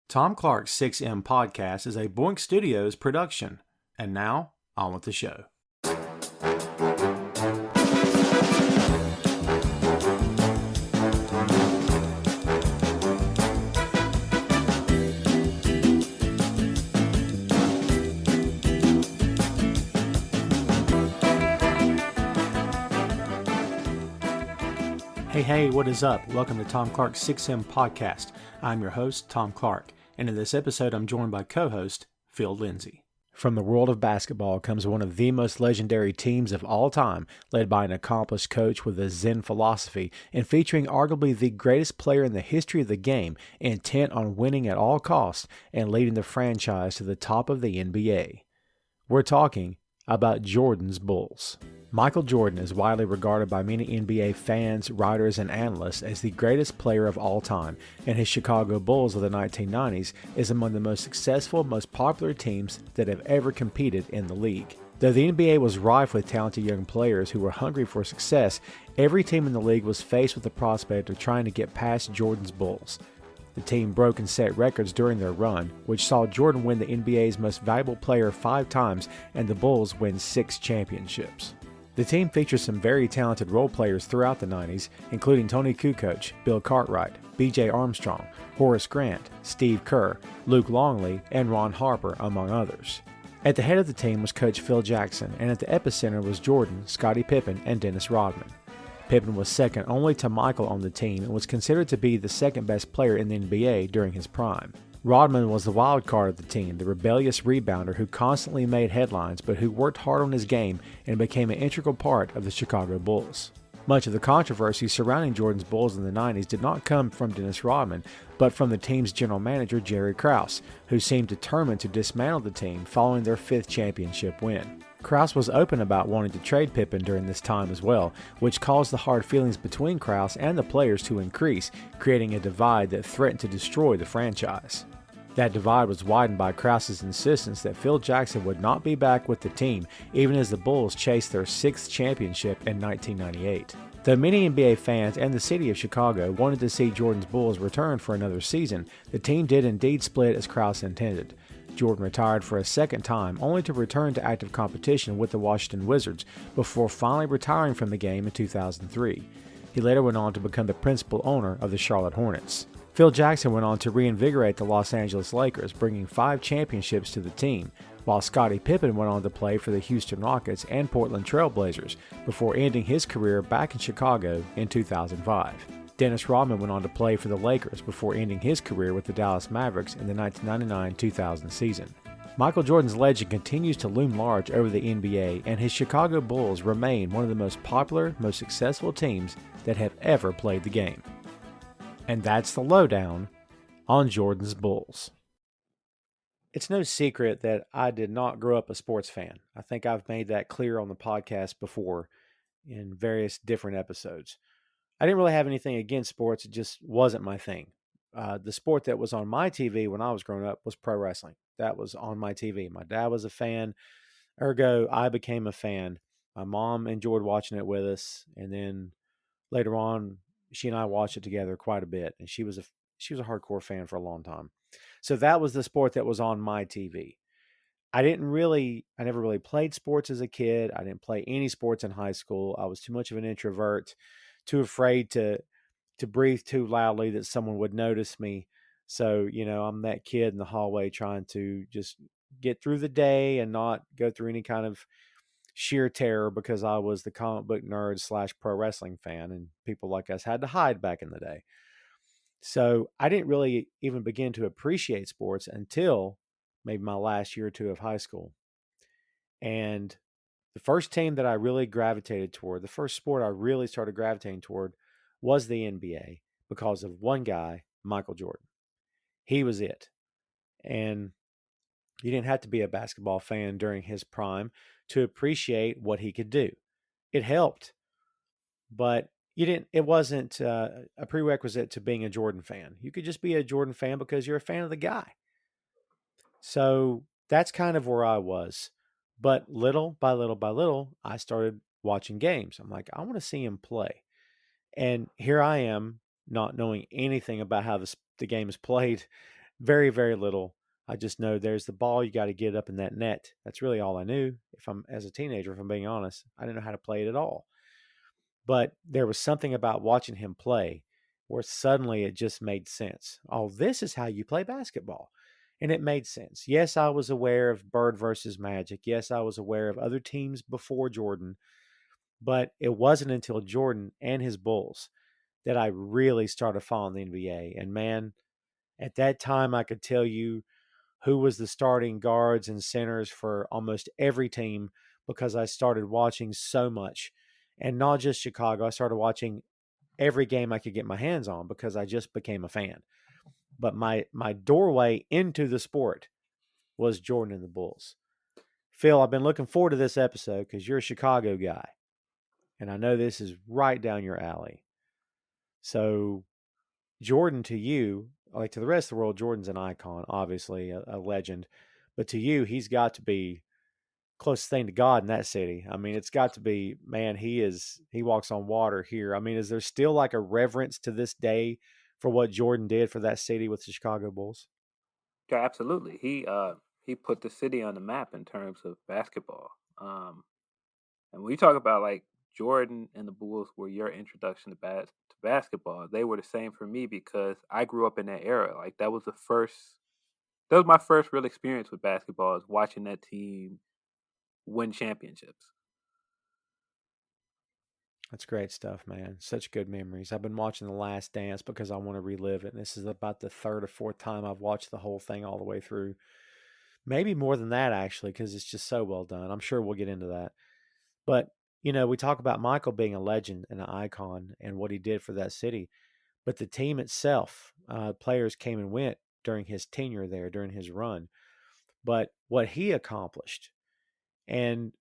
Tom Clark's 6M podcast is a Boink Studios production. And now, on with the show. Hey, what is up? Welcome to Tom Clark's 6M podcast. I'm your host, Tom Clark, and in this episode I'm joined by co-host Phil Lindsey. From the world of basketball comes one of the most legendary teams of all time, led by an accomplished coach with a Zen philosophy and featuring arguably the greatest player in the history of the game, intent on winning at all costs and leading the franchise to the top of the NBA. We're talking about Jordan's Bulls. Michael Jordan is widely regarded by many NBA fans, writers, and analysts as the greatest player of all time, and his Chicago Bulls of the 1990s is among the most successful, most popular teams that have ever competed in the league. Though the NBA was rife with talented young players who were hungry for success, every team in the league was faced with the prospect of trying to get past Jordan's Bulls. The team broke and set records during their run, which saw Jordan win the NBA's most valuable player 5 times and the Bulls win 6 championships. The team features some very talented role players throughout the 90s, including Tony Kukoc, Bill Cartwright, B.J. Armstrong, Horace Grant, Steve Kerr, Luke Longley, and Ron Harper, among others. At the head of the team was Coach Phil Jackson, and at the epicenter was Jordan, Scottie Pippen, and Dennis Rodman. Pippen was second only to Michael on the team and was considered to be the second best player in the NBA during his prime. Rodman was the wild card of the team, the rebellious rebounder who constantly made headlines but who worked hard on his game and became an integral part of the Chicago Bulls. Much of the controversy surrounding Jordan's Bulls in the 90s did not come from Dennis Rodman, but from the team's general manager Jerry Krause, who seemed determined to dismantle the team following their 5th championship win. Krause was open about wanting to trade Pippen during this time as well, which caused the hard feelings between Krause and the players to increase, creating a divide that threatened to destroy the franchise. That divide was widened by Krause's insistence that Phil Jackson would not be back with the team, even as the Bulls chased their 6th championship in 1998. Though many NBA fans and the city of Chicago wanted to see Jordan's Bulls return for another season, the team did indeed split as Krause intended. Jordan retired for a second time, only to return to active competition with the Washington Wizards, before finally retiring from the game in 2003. He later went on to become the principal owner of the Charlotte Hornets. Phil Jackson went on to reinvigorate the Los Angeles Lakers, bringing 5 championships to the team, while Scottie Pippen went on to play for the Houston Rockets and Portland Trail Blazers, before ending his career back in Chicago in 2005. Dennis Rodman went on to play for the Lakers before ending his career with the Dallas Mavericks in the 1999-2000 season. Michael Jordan's legend continues to loom large over the NBA, and his Chicago Bulls remain one of the most popular, most successful teams that have ever played the game. And that's the lowdown on Jordan's Bulls. It's no secret that I did not grow up a sports fan. I think I've made that clear on the podcast before in various different episodes. I didn't really have anything against sports. It just wasn't my thing. The sport that was on my TV when I was growing up was pro wrestling. That was on my TV. My dad was a fan. Ergo, I became a fan. My mom enjoyed watching it with us. And then later on, she and I watched it together quite a bit. And she was a hardcore fan for a long time. So that was the sport that was on my TV. I never really played sports as a kid. I didn't play any sports in high school. I was too much of an introvert, too afraid to breathe too loudly that someone would notice me. So, I'm that kid in the hallway trying to just get through the day and not go through any kind of sheer terror because I was the comic book nerd / pro wrestling fan, and people like us had to hide back in the day. So I didn't really even begin to appreciate sports until maybe my last year or two of high school. And the first team that I really gravitated toward, the first sport I really started gravitating toward was the NBA because of one guy, Michael Jordan. He was it. And you didn't have to be a basketball fan during his prime to appreciate what he could do. It helped, but it wasn't a prerequisite to being a Jordan fan. You could just be a Jordan fan because you're a fan of the guy. So that's kind of where I was. But little by little by little, I started watching games. I'm like, I want to see him play. And here I am, not knowing anything about how the game is played, Very, very little. I just know there's the ball. You got to get up in that net. That's really all I knew. If I'm as a teenager, if I'm being honest, I didn't know how to play it at all. But there was something about watching him play where suddenly it just made sense. Oh, this is how you play basketball. And it made sense. Yes, I was aware of Bird versus Magic. Yes, I was aware of other teams before Jordan. But it wasn't until Jordan and his Bulls that I really started following the NBA. And man, at that time, I could tell you who was the starting guards and centers for almost every team because I started watching so much. And not just Chicago, I started watching every game I could get my hands on because I just became a fan. But my doorway into the sport was Jordan and the Bulls. Phil, I've been looking forward to this episode because you're a Chicago guy, and I know this is right down your alley. So, Jordan to you, like to the rest of the world, Jordan's an icon, obviously a legend, but to you, he's got to be closest thing to God in that city. I mean, it's got to be, man, he walks on water here. I mean, is there still like a reverence to this day for what Jordan did for that city with the Chicago Bulls? Yeah, absolutely. He put the city on the map in terms of basketball. And when you talk about like Jordan and the Bulls were your introduction to basketball, they were the same for me because I grew up in that era. Like that was my first real experience with basketball is watching that team win championships. That's great stuff, man. Such good memories. I've been watching The Last Dance because I want to relive it. And this is about the third or fourth time I've watched the whole thing all the way through. Maybe more than that, actually, because it's just so well done. I'm sure we'll get into that. But, we talk about Michael being a legend and an icon and what he did for that city. But the team itself, players came and went during his tenure there, during his run. But what he accomplished, and,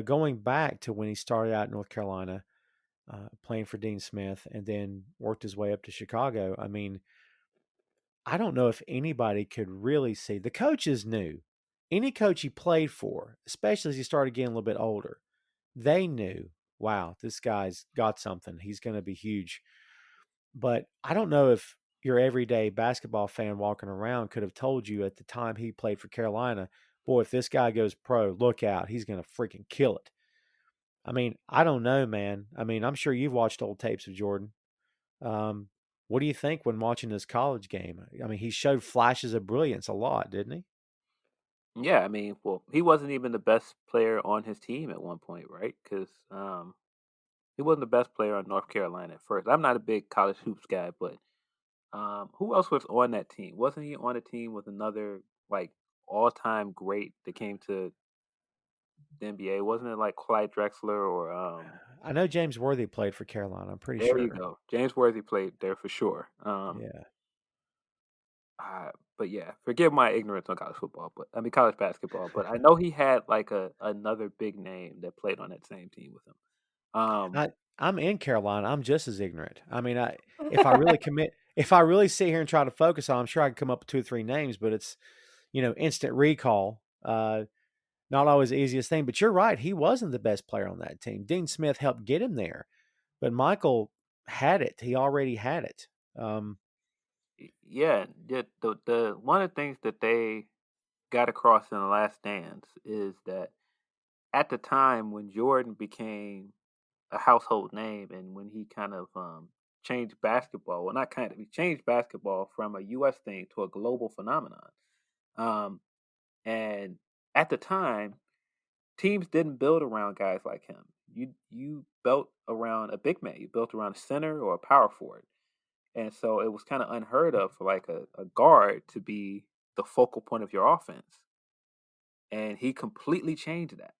going back to when he started out in North Carolina, playing for Dean Smith and then worked his way up to Chicago. I mean, I don't know if anybody could really see. The coaches knew. Any coach he played for, especially as he started getting a little bit older, they knew, wow, this guy's got something. He's going to be huge. But I don't know if your everyday basketball fan walking around could have told you at the time he played for Carolina, boy, if this guy goes pro, look out. He's going to freaking kill it. I mean, I don't know, man. I mean, I'm sure you've watched old tapes of Jordan. Um, what do you think when watching his college game? I mean, he showed flashes of brilliance a lot, didn't he? Yeah, I mean, well, he wasn't even the best player on his team at one point, right? Because he wasn't the best player on North Carolina at first. I'm not a big college hoops guy, but who else was on that team? Wasn't he on a team with another like all-time great that came to the NBA? Wasn't it like Clyde Drexler or I know James Worthy played for Carolina. I'm pretty there you sure. go. James Worthy played there for sure. Yeah. But yeah, forgive my ignorance on college football, but I mean college basketball. But I know he had like another big name that played on that same team with him. Um, I'm in Carolina. I'm just as ignorant. I mean, if I really commit, if I really sit here and try to focus on, I'm sure I could come up with two or three names, but it's instant recall. Not always the easiest thing. But you're right. He wasn't the best player on that team. Dean Smith helped get him there, but Michael had it. He already had it. Um, yeah, the one of the things that they got across in the Last Dance is that at the time when Jordan became a household name and when he kind of changed basketball, well, not kind of, he changed basketball from a U.S. thing to a global phenomenon. Um, and at the time, teams didn't build around guys like him. You built around a big man. You built around a center or a power forward. And so it was kind of unheard of for like a guard to be the focal point of your offense. And he completely changed that.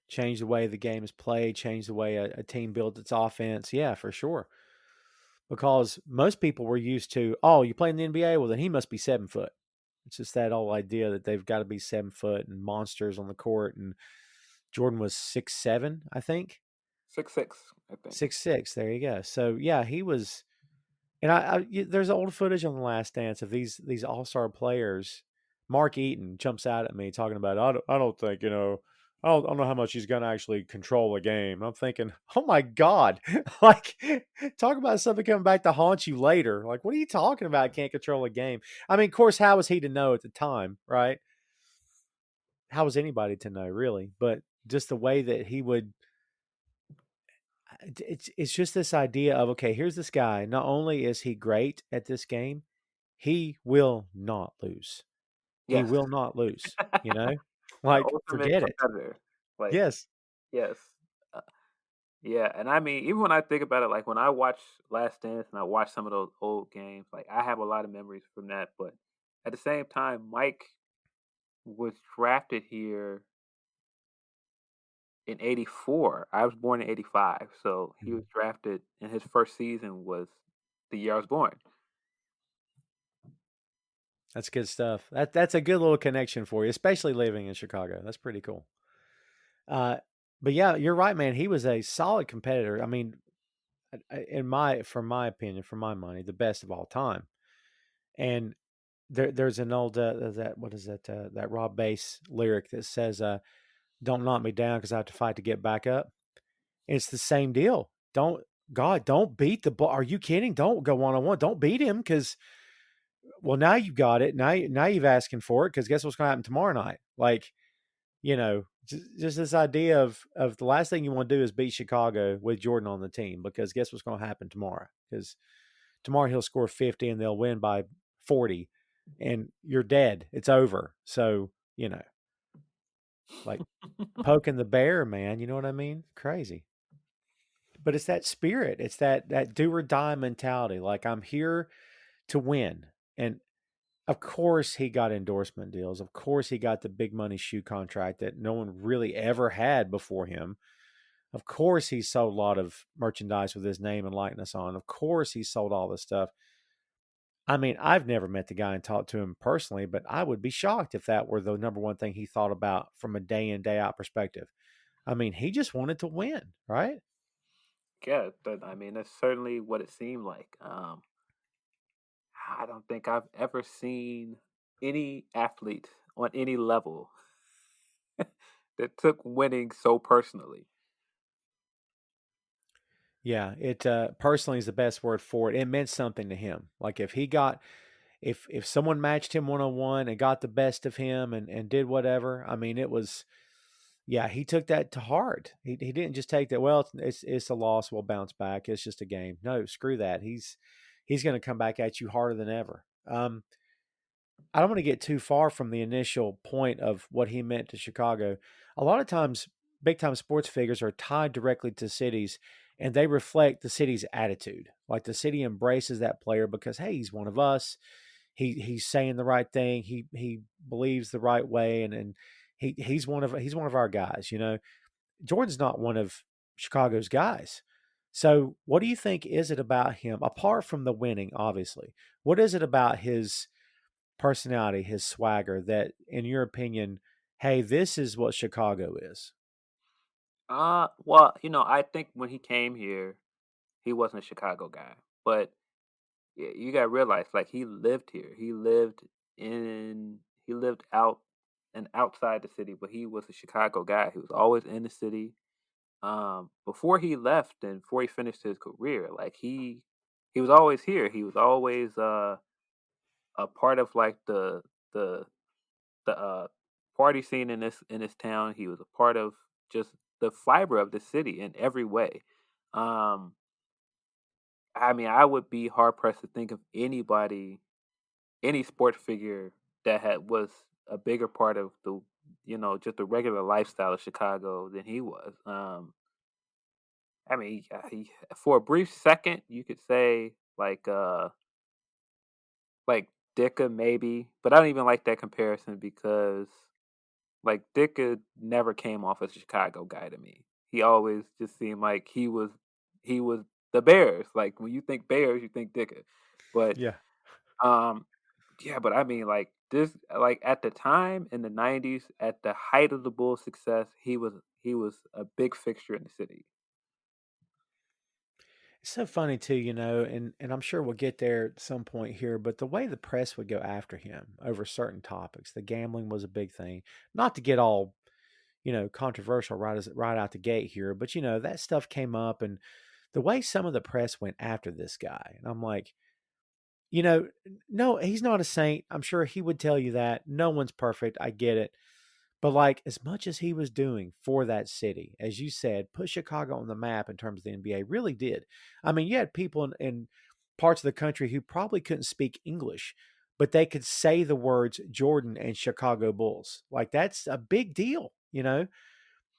Change the way the game is played, change the way a team builds its offense. Yeah, for sure. Because most people were used to, oh, you play in the NBA? Well, then he must be 7 foot. It's just that whole idea that they've got to be 7 foot and monsters on the court. And Jordan was 6'7", I think. 6'6", I think. 6'6". There you go. So yeah, he was. And there's old footage on The Last Dance of these all star players. Mark Eaton jumps out at me talking about, I don't think I don't know how much he's going to actually control a game. I'm thinking, oh my God, like talk about something coming back to haunt you later. Like, what are you talking about? Can't control a game. I mean, of course, how was he to know at the time, right? How was anybody to know, really? But just the way that he would, it's just this idea of, okay, here's this guy. Not only is he great at this game, he will not lose. He Yes, will not lose, you know? the Like, ultimate forget it. competitor. Like, Yes. yes. Uh, yeah, and I mean, even when I think about it, like when I watch Last Dance and I watch some of those old games, like I have a lot of memories from that. But at the same time, Mike was drafted here in '84. I was born in '85, so he was Mhm. drafted, and his first season was the year I was born. That's good stuff. That's a good little connection for you, especially living in Chicago. That's pretty cool. Uh, but yeah, you're right, man. He was a solid competitor. I mean, from my opinion, for my money, the best of all time. And there's an old that what is that that Rob Bass lyric that says, "Don't knock me down because I have to fight to get back up." It's the same deal. Don't beat the ball. Are you kidding? Don't go 1-on-1. Don't beat him because, well, now you got it. Now you've asking for it because guess what's going to happen tomorrow night? Like, just this idea of the last thing you want to do is beat Chicago with Jordan on the team because guess what's going to happen tomorrow? Because tomorrow he'll score 50 and they'll win by 40 and you're dead. It's over. So, like poking the bear, man. You know what I mean? Crazy. But it's that spirit. It's that do or die mentality. Like, I'm here to win. And of course he got endorsement deals. Of course he got the big money shoe contract that no one really ever had before him. Of course he sold a lot of merchandise with his name and likeness on. Of course he sold all this stuff. I mean, I've never met the guy and talked to him personally, but I would be shocked if that were the number one thing he thought about from a day in, day out perspective. I mean, he just wanted to win, right? Yeah, I mean, that's certainly what it seemed like. I don't think I've ever seen any athlete on any level that took winning so personally. Yeah, it personally is the best word for it. It meant something to him. Like if someone matched him 1-on-1 and got the best of him and did whatever, I mean, it was, yeah, he took that to heart. He didn't just take that, well, it's a loss, we'll bounce back. It's just a game. No, screw that. He's going to come back at you harder than ever. I don't want to get too far from the initial point of what he meant to Chicago. A lot of times, big time sports figures are tied directly to cities and they reflect the city's attitude. Like the city embraces that player because, hey, he's one of us. He's saying the right thing. He believes the right way and he's one of our guys, Jordan's not one of Chicago's guys. So, what do you think is it about him apart from the winning, obviously? What is it about his personality, his swagger that, in your opinion, hey, this is what Chicago is? Well, I think when he came here, he wasn't a Chicago guy, but you got to realize, like, he lived here. He lived out and outside the city, but he was a Chicago guy. He was always in the city. Before he left and before he finished his career, like he was always here. He was always a part of like the the party scene in this town. He was a part of just the fiber of the city in every way. Um, I mean, I would be hard pressed to think of anybody, any sports figure that had was a bigger part of the just the regular lifestyle of Chicago than he was. I mean, for a brief second, you could say like Dicka maybe, but I don't even like that comparison because like Dicka never came off as a Chicago guy to me. He always just seemed like he was the Bears. Like when you think Bears, you think Dicka. But Yeah. um yeah, but I mean like this like at the time in the '90s, at the height of the Bulls' success, he was a big fixture in the city. It's so funny too, and I'm sure we'll get there at some point here, but the way the press would go after him over certain topics, the gambling was a big thing. Not to get all, controversial right out the gate here, but that stuff came up, and the way some of the press went after this guy, and I'm like, no, he's not a saint. I'm sure he would tell you that. No one's perfect. I get it. But like as much as he was doing for that city, as you said, put Chicago on the map in terms of the NBA, really did. I mean, you had people in parts of the country who probably couldn't speak English, but they could say the words Jordan and Chicago Bulls. Like that's a big deal.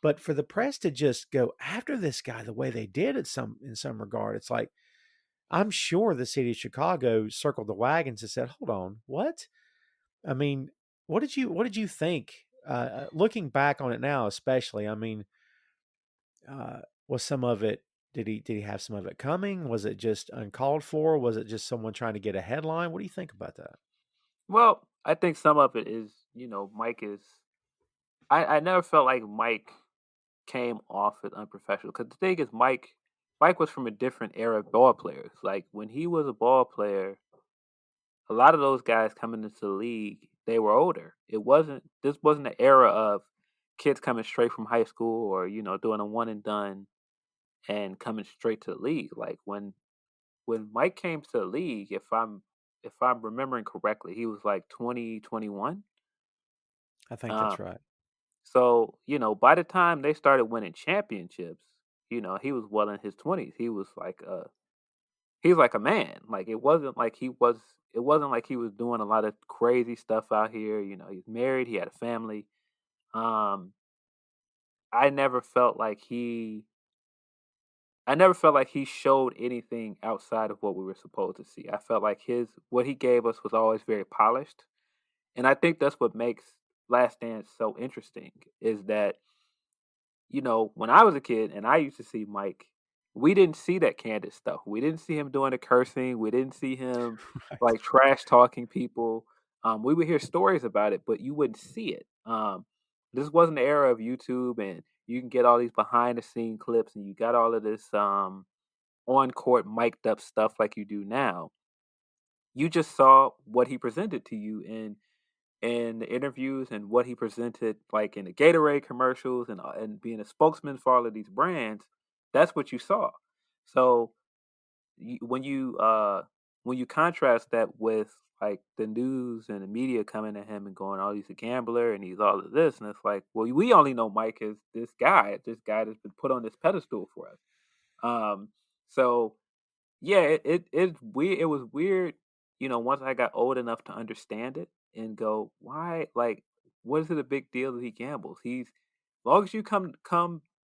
But for the press to just go after this guy the way they did in some regard, it's like I'm sure the city of Chicago circled the wagons and said, "Hold on, what?" I mean, what did you think? Looking back on it now, especially, I mean, was some of it? Did he have some of it coming? Was it just uncalled for? Was it just someone trying to get a headline? What do you think about that? Well, I think some of it is, Mike is. I never felt like Mike came off as unprofessional because the thing is, Mike was from a different era of ball players. Like when he was a ball player, a lot of those guys coming into the league, they were older. This wasn't an era of kids coming straight from high school or doing a one and done and coming straight to the league. Like when Mike came to the league, if I'm remembering correctly, he was like 2021. I think Uh, that's right. so by the time they started winning championships, he was well in his 20s. He was like a man. Like it wasn't like he was doing a lot of crazy stuff out here. He's married, he had a family. Um I never felt like he I never felt like he showed anything outside of what we were supposed to see. I felt like his what he gave us was always very polished. And I think that's what makes Last Dance so interesting is that when I was a kid and I used to see Mike, we didn't see that candid stuff. We didn't see him doing the cursing. We didn't see him Right. like trash talking people. We would hear stories about it, but you wouldn't see it. This wasn't the era of YouTube and you can get all these behind the scene clips and you got all of this on court mic'd up stuff like you do now. You just saw what he presented to you in the interviews and what he presented, like in the Gatorade commercials and being a spokesman for all of these brands, that's what you saw. So you, when you contrast that with like the news and the media coming at him and going, "Oh, he's a gambler and he's all of this," and it's like, well, we only know Mike as this guy that's been put on this pedestal for us. Um, so yeah, it's weird. It was weird, once I got old enough to understand it and go, why? Like, what is it a big deal that he gambles? As long as you come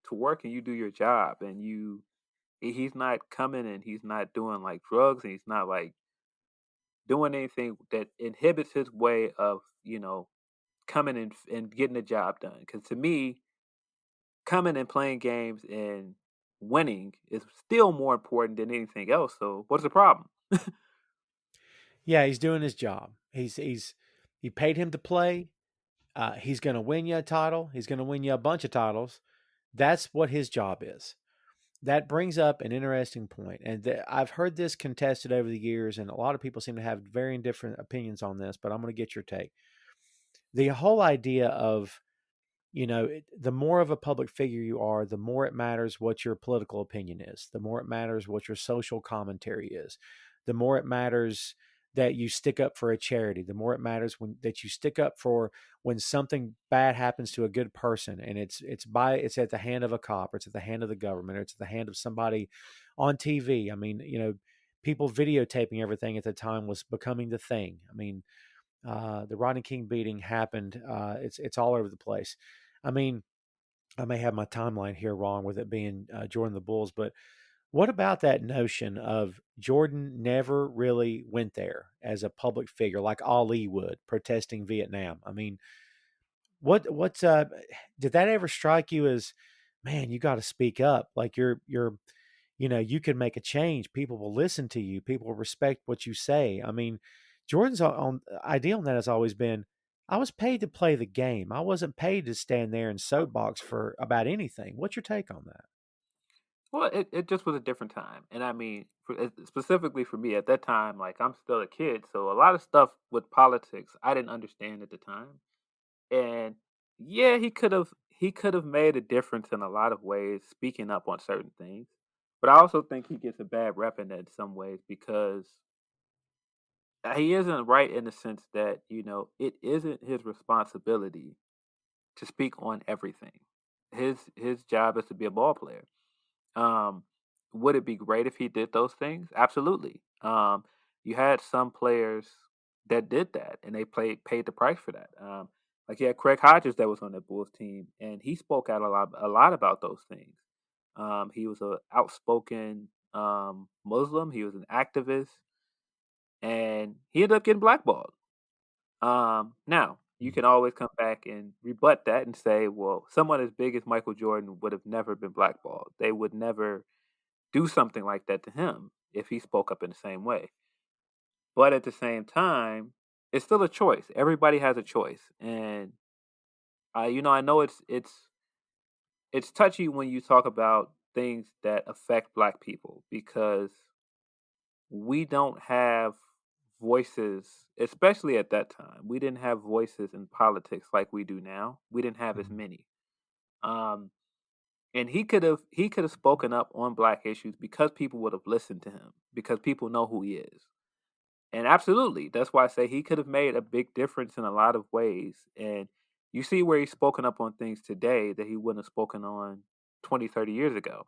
to work and you do your job and he's not coming and he's not doing like drugs and he's not like doing anything that inhibits his way of coming and getting the job done. Because to me, coming and playing games and winning is still more important than anything else. So what's the problem? Yeah, he's doing his job. He paid him to play. He's going to win you a title. He's going to win you a bunch of titles. That's what his job is. That brings up an interesting point, and I've heard this contested over the years, and a lot of people seem to have varying different opinions on this. But I'm going to get your take. The whole idea of the more of a public figure you are, the more it matters what your political opinion is, the more it matters what your social commentary is, the more it matters that you stick up for a charity, the more it matters that you stick up for when something bad happens to a good person, and it's at the hand of a cop, or it's at the hand of the government, or it's at the hand of somebody on TV. I mean, people videotaping everything at the time was becoming the thing. I mean, the Rodney King beating happened. It's all over the place. I mean, I may have my timeline here wrong with it being Jordan the Bulls, but what about that notion of Jordan never really went there as a public figure like Ali would protesting Vietnam? I mean, what's did that ever strike you as, man, you got to speak up, like you're you can make a change, people will listen to you, people will respect what you say? I mean, Jordan's idea on that has always been, I was paid to play the game, I wasn't paid to stand there and soapbox for about anything. What's your take on that? Well, it just was a different time, and I mean, specifically for me at that time, like I'm still a kid, so a lot of stuff with politics I didn't understand at the time. And yeah, he could have. he could have made a difference in a lot of ways, speaking up on certain things. But I also think he gets a bad rep in that in some ways because he isn't right in the sense that, it isn't his responsibility to speak on everything. His job is to be a ball player. Um, would it be great if he did those things? Absolutely. You had some players that did that, and they paid the price for that. Like you had Craig Hodges that was on the Bulls team, and he spoke out a lot about those things. He was a outspoken Muslim. He was an activist, and he ended up getting blackballed. Now you can always come back and rebut that and say, well, someone as big as Michael Jordan would have never been blackballed. They would never do something like that to him if he spoke up in the same way. But at the same time, it's still a choice. Everybody has a choice, and I know it's touchy when you talk about things that affect Black people because we don't have voices, especially at that time. We didn't have voices in politics like we do now. We didn't have as Mhm. many. Um, and he could have spoken up on Black issues because people would have listened to him because people know who he is. And absolutely, that's why I say he could have made a big difference in a lot of ways. And you see where he's spoken up on things today that he wouldn't have spoken on 20, 30 years ago.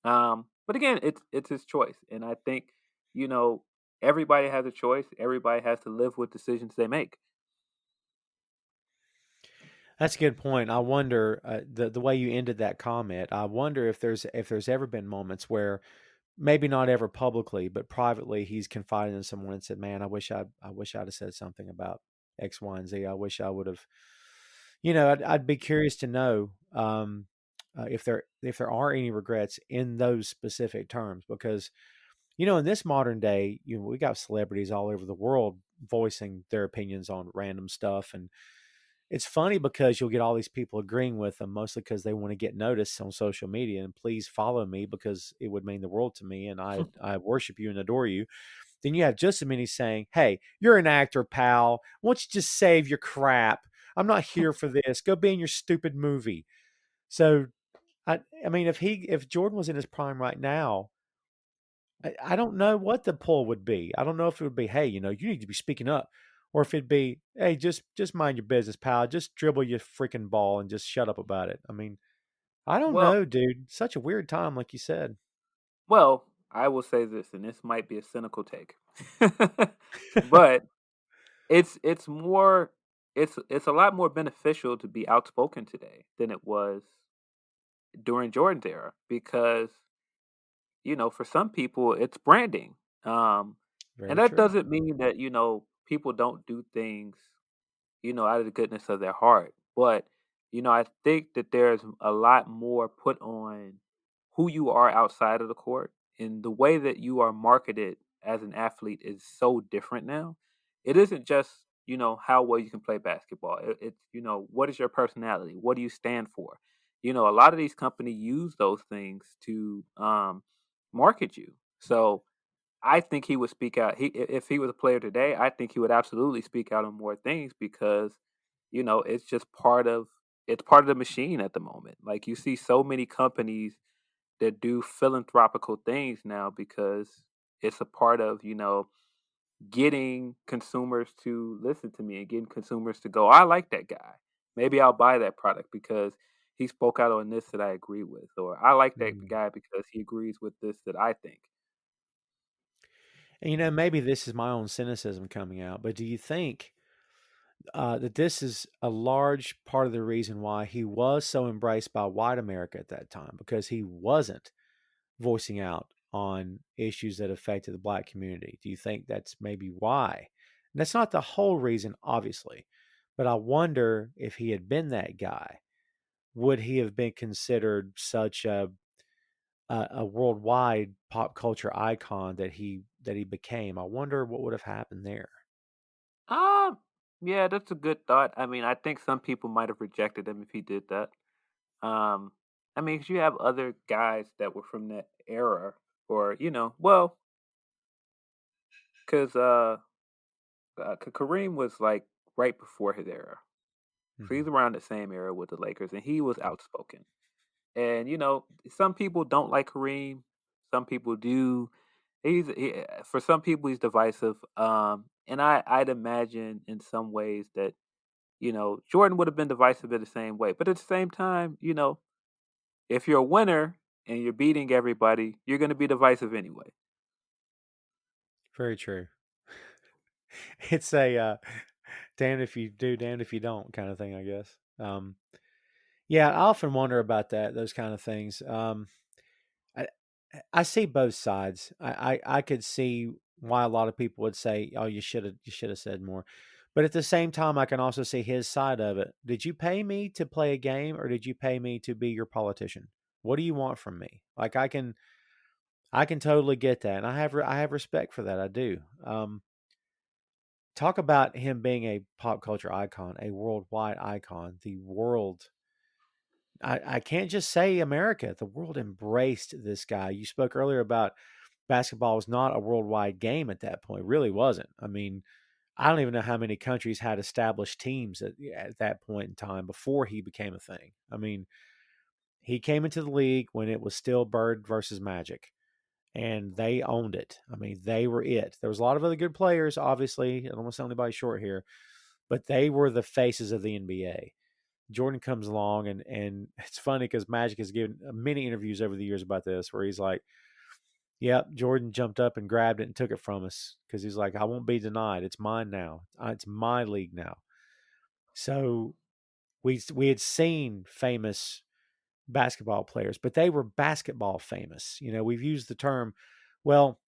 But again, it's his choice. And I think, you know, everybody has a choice. Everybody has to live with decisions they make. That's a good point. I wonder the way you ended that comment. I wonder if there's ever been moments where maybe not ever publicly, but privately, he's confided in someone and said, "Man, I wish I'd have said something about X, Y, and Z. I wish I would have." I'd be curious to know if there are any regrets in those specific terms, because in this modern day, we got celebrities all over the world voicing their opinions on random stuff, and it's funny because you'll get all these people agreeing with them, mostly because they want to get noticed on social media and please follow me because it would mean the world to me and I worship you and adore you. Then you have just as many saying, "Hey, you're an actor, pal. Why don't you just save your crap? I'm not here for this. Go be in your stupid movie." So I mean, if Jordan was in his prime right now, I don't know what the pull would be. I don't know if it would be, "Hey, you need to be speaking up," or if it'd be, "Hey, just mind your business, pal. Just dribble your freaking ball and just shut up about it." I mean, I don't Well, know, dude. Such a weird time, like you said. well, I will say this, and this might be a cynical take, but it's more it's a lot more beneficial to be outspoken today than it was during Jordan's era because for some people it's branding. Um and Very that true. doesn't mean that, people don't do things, out of the goodness of their heart. But, I think that there's a lot more put on who you are outside of the court and the way that you are marketed as an athlete is so different now. It isn't just, how well you can play basketball. It's, what is your personality? What do you stand for? A lot of these companies use those things to market you. So I think he would speak out. If he was a player today, I think he would absolutely speak out on more things because, it's just part of the machine at the moment. Like you see so many companies that do philanthropical things now because it's a part of, getting consumers to listen to me and getting consumers to go, I like that guy. Maybe I'll buy that product because he spoke out on this that I agree with, or I like that Mm. guy because he agrees with this that I think. And maybe this is my own cynicism coming out, but do you think that this is a large part of the reason why he was so embraced by white America at that time? Because he wasn't voicing out on issues that affected the black community. Do you think that's maybe why? And that's not the whole reason, obviously, but I wonder if he had been that guy, would he have been considered such a worldwide pop culture icon that he became? I wonder what would have happened there. Um, yeah, that's a good thought. I mean, I think some people might have rejected him if he did that. Um, I mean, 'cause you have other guys that were from that era, or well, because Kareem was like right before his era. So he's Hmm. around the same era with the Lakers, and he was outspoken. And some people don't like Kareem, some people do. For some people he's divisive. And I'd imagine in some ways that Jordan would have been divisive in the same way. But at the same time, if you're a winner and you're beating everybody, you're going to be divisive anyway. Very true. It's a damned if you do, damned if you don't kind of thing, I guess. Yeah, I often wonder about that, those kind of things. I, I see both sides. I could see why a lot of people would say, "Oh, you should have said more," but at the same time, I can also see his side of it. Did you pay me to play a game, or did you pay me to be your politician? What do you want from me? Like I can totally get that, and I have respect for that. I do. Talk about him being a pop culture icon, a worldwide icon. The world, I can't just say America. The world embraced this guy. You spoke earlier about basketball was not a worldwide game at that point. It really wasn't. I mean, I don't even know how many countries had established teams at that point in time before he became a thing. I mean, he came into the league when it was still Bird versus Magic, and they owned it. I mean, they were it. There was a lot of other good players, obviously. I don't want to sell anybody short here, but they were the faces of the NBA. Jordan comes along, and it's funny because Magic has given many interviews over the years about this, where he's like, "Yep, Jordan jumped up and grabbed it and took it from us because he's like, I won't be denied. It's mine now. It's my league now." So we had seen famous basketball players, but they were basketball famous. We've used the term, well,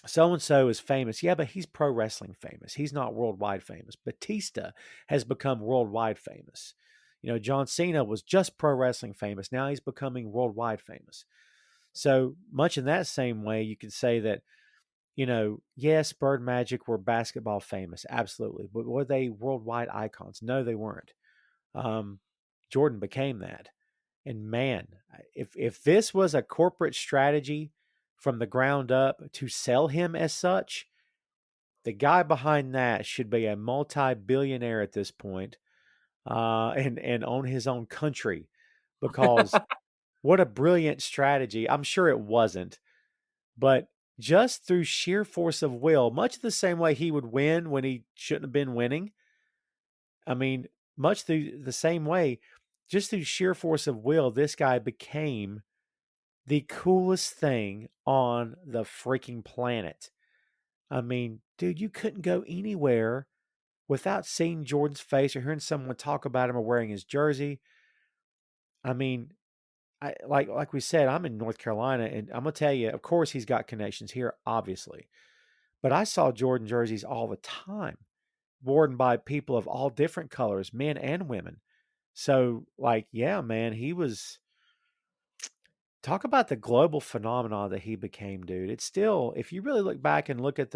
so and so is famous. Yeah, but he's pro wrestling famous. He's not worldwide famous. Batista has become worldwide famous. John Cena was just pro wrestling famous. Now he's becoming worldwide famous. So much in that same way, you could say that, yes, Bird Magic were basketball famous. Absolutely. But were they worldwide icons? No, they weren't. Um, Jordan became that. And man, if this was a corporate strategy from the ground up to sell him as such, the guy behind that should be a multi-billionaire at this point, and own his own country, because what a brilliant strategy. I'm sure it wasn't, but just through sheer force of will, much the same way he would win when he shouldn't have been winning. I mean, much through the same way, just through sheer force of will, this guy became the coolest thing on the freaking planet. I mean, dude, you couldn't go anywhere without seeing Jordan's face or hearing someone talk about him or wearing his jersey. I mean, like we said, I'm in North Carolina, and I'm gonna tell you, of course, he's got connections here, obviously. But I saw Jordan jerseys all the time, worn by people of all different colors, men and women. So, like, yeah, man, he was. Talk about the global phenomenon that he became, dude. It's still, if you really look back and look at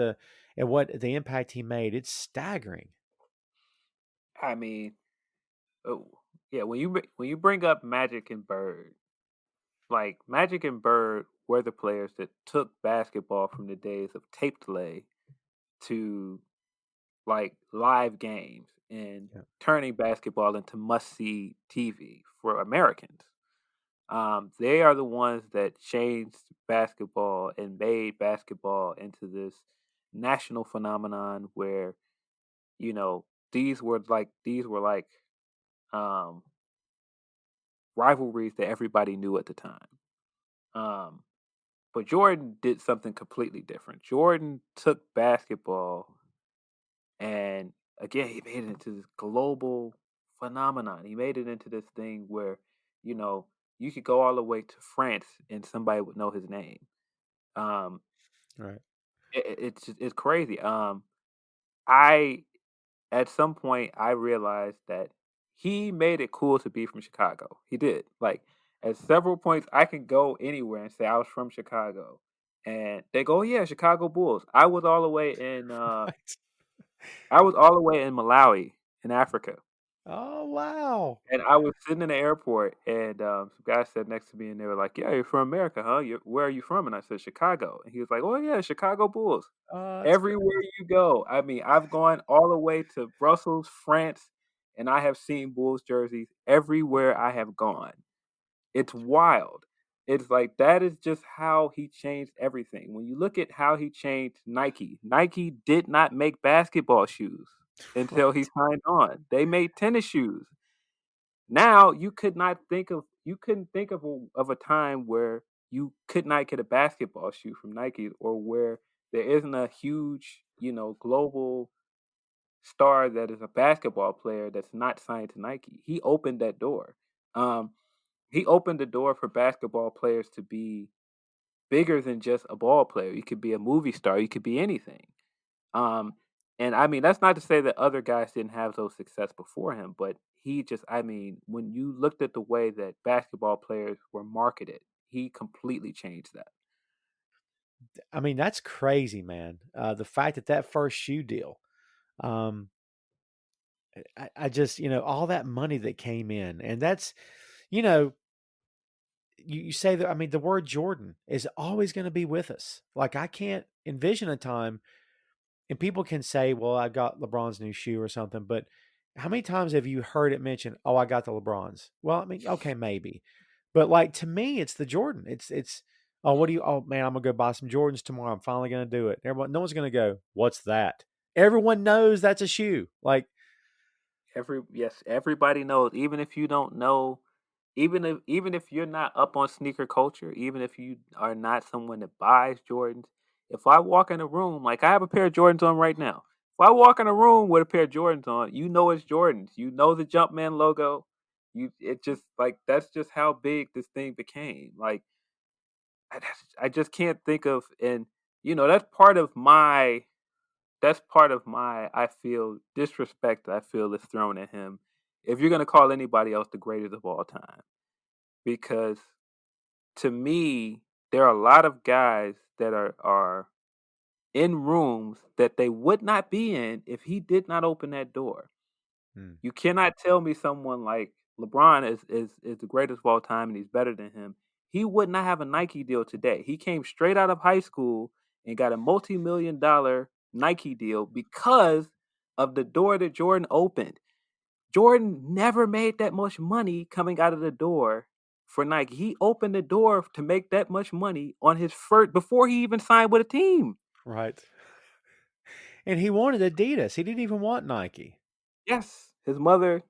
what the impact he made, it's staggering. I mean, oh, yeah, when you bring up Magic and Bird, like Magic and Bird were the players that took basketball from the days of tape delay to like live games and Yeah. turning basketball into must see TV for Americans. They are the ones that changed basketball and made basketball into this national phenomenon where you know these were like um, rivalries that everybody knew at the time. Um, but Jordan did something completely different. Jordan took basketball and again he made it into this global phenomenon. He made it into this thing where you know you could go all the way to France and somebody would know his name. Um, Right. it's crazy. I at some point I realized that he made it cool to be from Chicago. He did. Like at several points I can go anywhere and say I was from Chicago. And they go, "Oh, yeah, Chicago Bulls." Right. I was all the way in Malawi in Africa. Oh, wow. And I was sitting in the airport and some guys sat next to me and they were like, "Yeah, you're from America, huh? Where are you from?" And I said, "Chicago." And he was like, "Oh yeah, Chicago Bulls." Oh, that's great. Everywhere you go. I mean, I've gone all the way to Brussels, France, and I have seen Bulls jerseys everywhere I have gone. It's wild. It's like that is just how he changed everything. When you look at how he changed Nike, Nike did not make basketball shoes until he Right. signed on. They made tennis shoes. Now you couldn't think of a time where you could not get a basketball shoe from Nike, or where there isn't a huge, global star that is a basketball player that's not signed to Nike. He opened that door. Um, he opened the door for basketball players to be bigger than just a ball player. You could be a movie star. You could be anything. Um, and I mean, that's not to say that other guys didn't have those success before him, but he just, I mean, when you looked at the way that basketball players were marketed, he completely changed that. I mean, that's crazy, man. The fact that that first shoe deal, um, I just, all that money that came in, and that's, you know, you say that, I mean, the word Jordan is always going to be with us. Like, I can't envision a time, and people can say, well, I got LeBron's new shoe or something, but how many times have you heard it mentioned, oh, I got the LeBron's? Well, I mean, okay, maybe. But like to me, it's the Jordan. It's oh, what do you oh man, I'm gonna go buy some Jordans tomorrow. I'm finally gonna do it. Everyone no one's gonna go, what's that? Everyone knows that's a shoe. Like, Yes, everybody knows. Even if you don't know, even if you're not up on sneaker culture, even if you are not someone that buys Jordans, if I walk in a room, like I have a pair of Jordans on right now. If I walk in a room with a pair of Jordans on, you know it's Jordans. You know the Jumpman logo. It just like that's just how big this thing became. Like I just can't think of, and that's part of my I feel disrespect I feel is thrown at him if you're gonna call anybody else the greatest of all time. Because to me, there are a lot of guys that are in rooms that they would not be in if he did not open that door. hmm, You cannot tell me someone like LeBron is the greatest of all time and he's better than him. He would not have a Nike deal today. He came straight out of high school and got a multi-million-dollar Nike deal because of the door that Jordan opened. Jordan never made that much money coming out of the door for Nike. He opened the door to make that much money on his first before he even signed with a team. right. And he wanted Adidas. He didn't even want Nike. Yes, his mother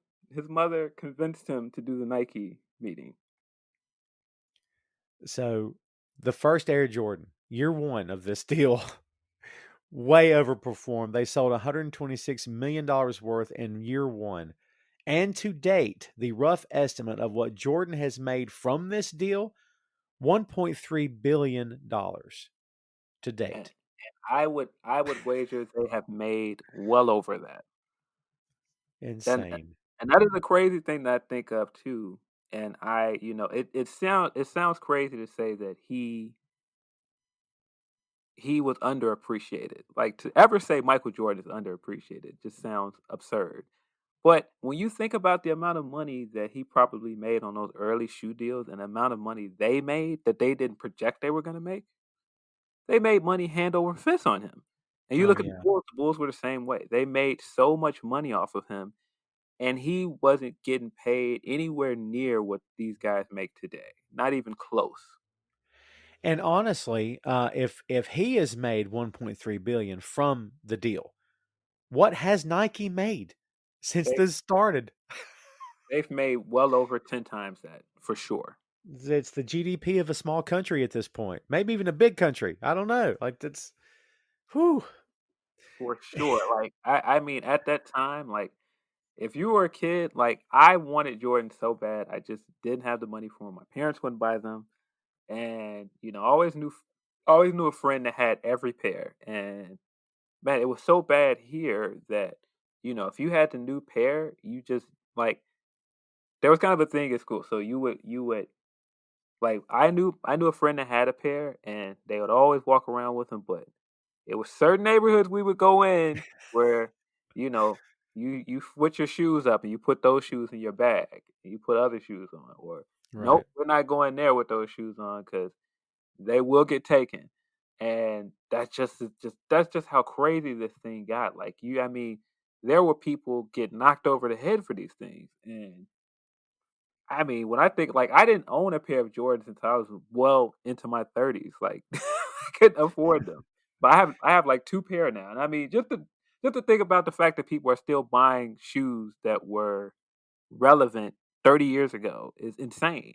convinced him to do the Nike meeting. So the first Air Jordan, year one of this deal, way overperformed. They sold $126 million worth in year one. And to date, the rough estimate of what Jordan has made from this deal, $1.3 billion to And date. I would wager they have made well over that. Then Insane. and that is a crazy thing that I think of too. And it sounds crazy to say that he was underappreciated. Like to ever say Michael Jordan is underappreciated just sounds absurd. But when you think about the amount of money that he probably made on those early shoe deals and the amount of money they made that they didn't project they were going to make, they made money hand over fist on him. And you Oh, look at yeah. the Bulls were the same way. They made so much money off of him, and he wasn't getting paid anywhere near what these guys make today. Not even close. And honestly, if he has made 1.3 billion from the deal, what has Nike made since They this started? they've made well over 10 times that for sure. It's the GDP of a small country at this point, maybe even a big country. I don't know. Like that's, whew. For sure. Like I mean at that time, like if you were a kid, like I wanted Jordan so bad, I just didn't have the money for them. My parents wouldn't buy them, and I always knew a friend that had every pair. And man, it was so bad here that if you had the new pair, you just like there was kind of a thing at school. So you would like I knew a friend that had a pair, and they would always walk around with them, but it was certain neighborhoods we would go in where, you know, you switch your shoes up and you put those shoes in your bag and you put other shoes on. Or Right. nope, we're not going there with those shoes on because they will get taken. And that's just how crazy this thing got. Like I mean, there were people get knocked over the head for these things. And I mean, when I think like I didn't own a pair of Jordans until I was well into my 30s. Like I couldn't afford them. But I have like two pair now. And I mean, just to think about the fact that people are still buying shoes that were relevant 30 years ago is insane.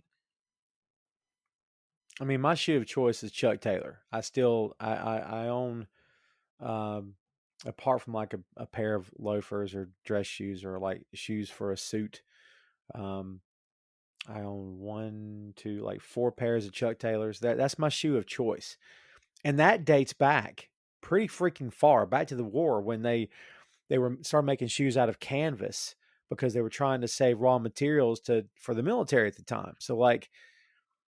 I mean, my shoe of choice is Chuck Taylor. I own, um, apart from like a pair of loafers or dress shoes or like shoes for a suit. Um, I own one, two, like four pairs of Chuck Taylors. That's my shoe of choice, and that dates back pretty freaking far, back to the war when they were started making shoes out of canvas because they were trying to save raw materials to for the military at the time. So like,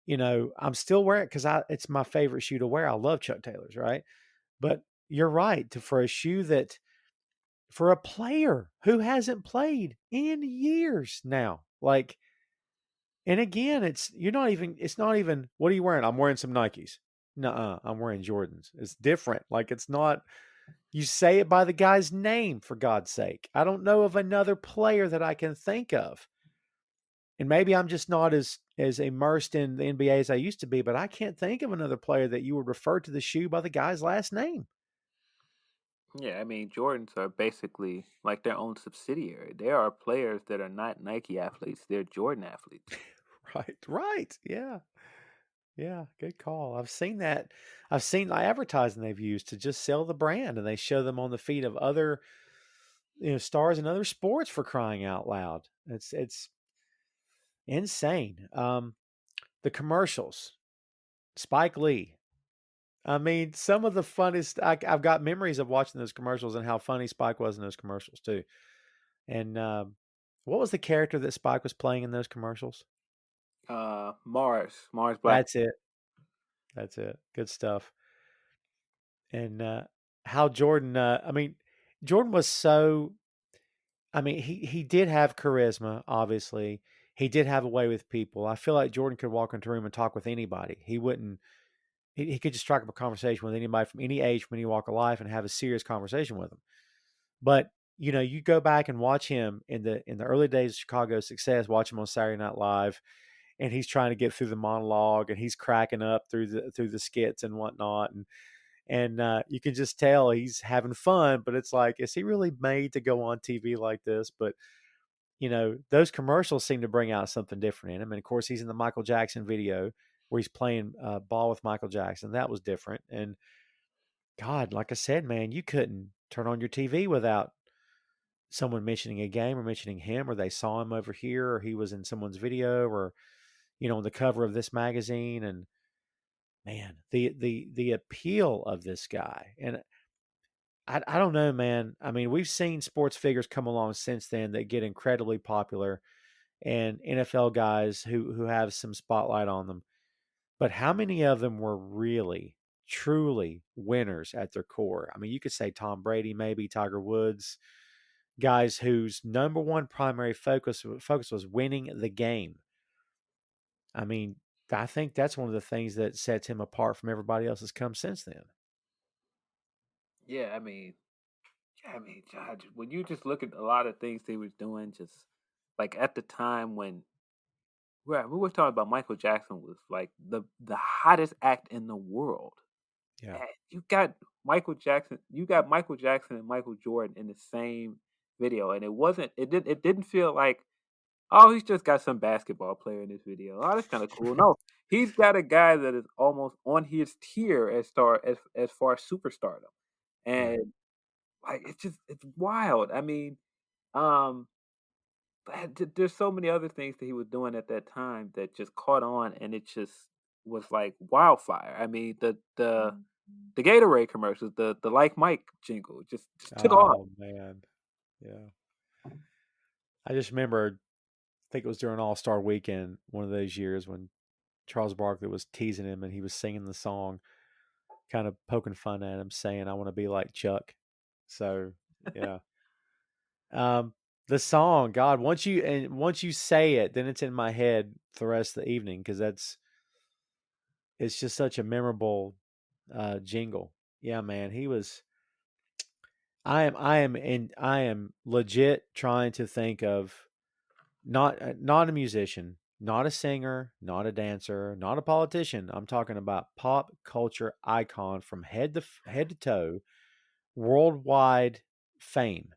I'm still wearing it because I it's my favorite shoe to wear. I love Chuck Taylors, right? But you're right. For a shoe that for a player who hasn't played in years now, like, and again, it's not even what are you wearing? I'm wearing some Nikes. Nuh-uh, I'm wearing Jordans. It's different. Like it's not you say it by the guy's name, for God's sake. I don't know of another player that I can think of. And maybe I'm just not as immersed in the NBA as I used to be, but I can't think of another player that you would refer to the shoe by the guy's last name. Yeah, I mean, Jordans are basically like their own subsidiary. There are players that are not Nike athletes, they're Jordan athletes. Right, right. Yeah. Yeah, good call. I've seen that. I've seen the advertising they've used to just sell the brand, and they show them on the feet of other, stars in other sports, for crying out loud. It's insane. The commercials, Spike Lee. I mean, some of the funnest. I've got memories of watching those commercials and how funny Spike was in those commercials too. And what was the character that Spike was playing in those commercials? Mars Black. That's it. That's it. Good stuff. And how Jordan. I mean, Jordan was so. I mean, he did have charisma. Obviously, he did have a way with people. I feel like Jordan could walk into a room and talk with anybody. He wouldn't. He could just strike up a conversation with anybody from any age, from any walk of life, and have a serious conversation with them. But you go back and watch him in the early days of Chicago's success. Watch him on Saturday Night Live, and he's trying to get through the monologue, and he's cracking up through the skits and whatnot, and you can just tell he's having fun. But it's like, is he really made to go on TV like this? But those commercials seem to bring out something different in him. And of course, he's in the Michael Jackson video where he's playing ball with Michael Jackson. That was different. And God, like I said, man, you couldn't turn on your TV without someone mentioning a game or mentioning him, or they saw him over here, or he was in someone's video, or on the cover of this magazine. And man, the appeal of this guy. And I don't know, man. I mean, we've seen sports figures come along since then that get incredibly popular, and NFL guys who have some spotlight on them. But how many of them were really, truly winners at their core? I mean, you could say Tom Brady, maybe Tiger Woods, guys whose number one primary focus was winning the game. I mean, I think that's one of the things that sets him apart from everybody else that's come since then. Yeah, I mean, God, when you just look at a lot of things they was doing, just like at the time when we were talking about Michael Jackson was like the hottest act in the world. Yeah. And you got Michael Jackson and Michael Jordan in the same video, and it didn't feel like, oh, he's just got some basketball player in this video. Oh, that's kind of cool. No, he's got a guy that is almost on his tier as far as superstardom, Right. and like it's wild. I mean, um, there's so many other things that he was doing at that time that just caught on, and it just was like wildfire. I mean, the Gatorade commercials, the Like Mike jingle, just took off. Oh man. Yeah. I just remember, I think it was during All Star Weekend, one of those years when Charles Barkley was teasing him and he was singing the song, kind of poking fun at him, saying, "I want to be like Chuck." So yeah, um, the song, God, once you say it, then it's in my head for the rest of the evening because it's just such a memorable jingle. Yeah, man, he was. I am legit trying to think of not a musician, not a singer, not a dancer, not a politician. I'm talking about pop culture icon from head to toe, worldwide fame.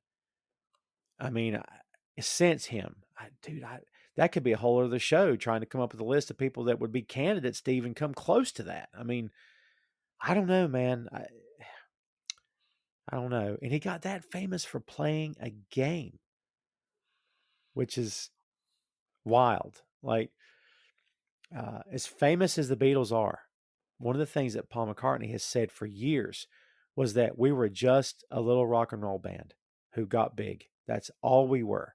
I mean, since him, dude, that could be a whole other show trying to come up with a list of people that would be candidates to even come close to that. I mean, I don't know, man. I don't know. And he got that famous for playing a game, which is wild. Like, as famous as the Beatles are, one of the things that Paul McCartney has said for years was that we were just a little rock and roll band who got big. That's all we were.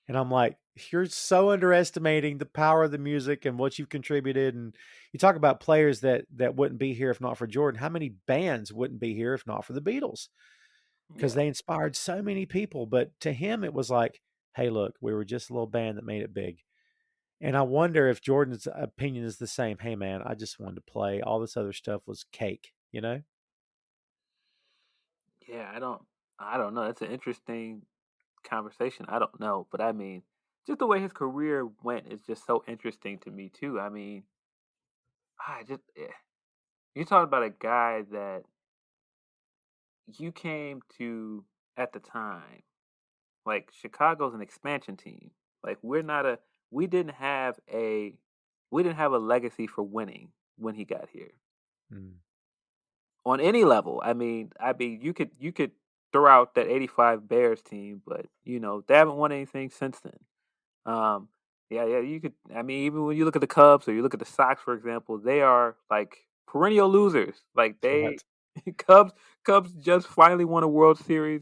And I'm like, you're so underestimating the power of the music and what you've contributed. And you talk about players that wouldn't be here if not for Jordan. How many bands wouldn't be here if not for the Beatles? Because Yeah, they inspired so many people. But to him, it was like, hey, look, we were just a little band that made it big. And I wonder if Jordan's opinion is the same. Hey, man, I just wanted to play. All this other stuff was cake, you know? yeah. I don't know. That's an interesting conversation. I don't know, but I mean, just the way his career went is just so interesting to me too. I mean, you talk about a guy that you came to at the time. Like Chicago's an expansion team. Like we didn't have a we didn't have a legacy for winning when he got here Mm. on any level. I mean, you could throw out that '85 Bears team, but they haven't won anything since then. Um, yeah, you could. I mean, even when you look at the Cubs or you look at the Sox, for example, they are like perennial losers. Like they Right. Cubs Cubs just finally won a World Series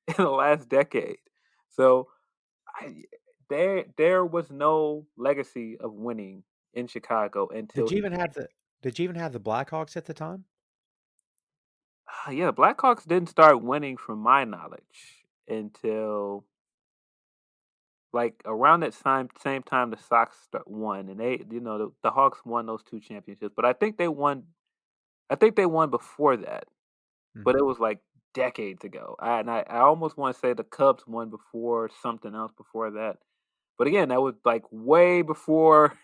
in the last decade. So I, there was no legacy of winning in Chicago until Did you he. even have the Blackhawks at the time? Yeah, the Blackhawks didn't start winning, from my knowledge, until like around that same time the Sox won, and the Hawks won those two championships. But I think they won. I think they won before that, but Mhm. it was like decades ago. I almost want to say the Cubs won before something else before that. But again, that was like way before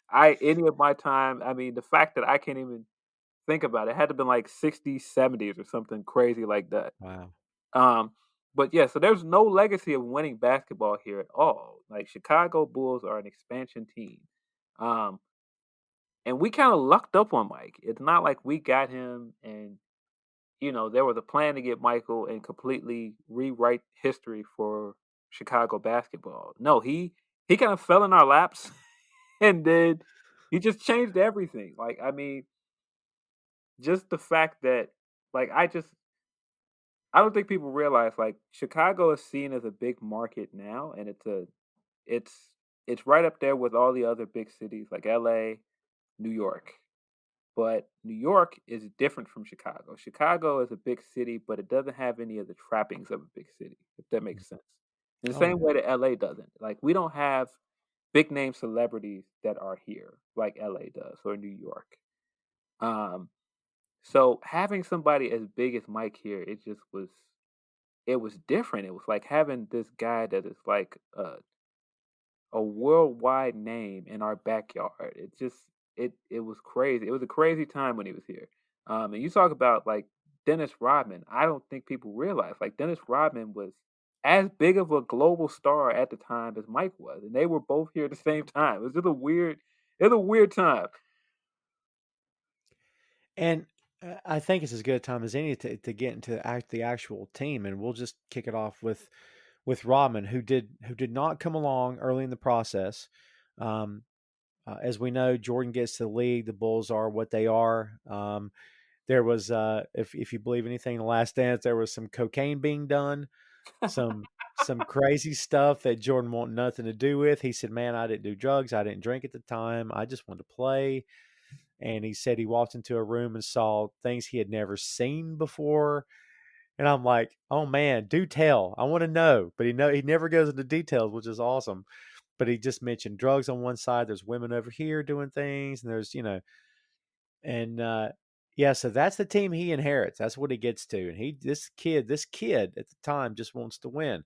I any of my time. I mean, the fact that I can't even think about it, had to been like 60s, 70s or something crazy like that. Wow. Um, but yeah, so there's no legacy of winning basketball here at all. Like Chicago Bulls are an expansion team. Um, and we kind of lucked up on Mike. It's not like we got him and there was a plan to get Michael and completely rewrite history for Chicago basketball. No, he kind of fell in our laps and then he just changed everything. Like I mean, just the fact that like I don't think people realize like Chicago is seen as a big market now, and it's it's right up there with all the other big cities like LA, New York. But New York is different from Chicago. Chicago is a big city, but it doesn't have any of the trappings of a big city, if that Mm. makes sense. In the Oh, same yeah. way that LA doesn't. Like we don't have big name celebrities that are here like LA does or New York. Um so having somebody as big as Mike here, it was different. It was like having this guy that is like a worldwide name in our backyard. It was crazy. It was a crazy time when he was here. And you talk about like Dennis Rodman. I don't think people realize like Dennis Rodman was as big of a global star at the time as Mike was, and they were both here at the same time. It was just a weird. It was a weird time. And I think it's as good a time as any to get into the actual team, and we'll just kick it off with Rodman, who did not come along early in the process. Um, as we know, Jordan gets to the league. The Bulls are what they are. There was, if you believe anything in the Last Dance, there was some cocaine being done, some crazy stuff that Jordan wanted nothing to do with. He said, "Man, I didn't do drugs. I didn't drink at the time. I just wanted to play." And he said he walked into a room and saw things he had never seen before. And I'm like, "Oh man, do tell. I want to know." But he never goes into details, which is awesome. But he just mentioned drugs on one side. There's women over here doing things, and there's and Yeah, so that's the team he inherits. That's what he gets to. And this kid at the time just wants to win.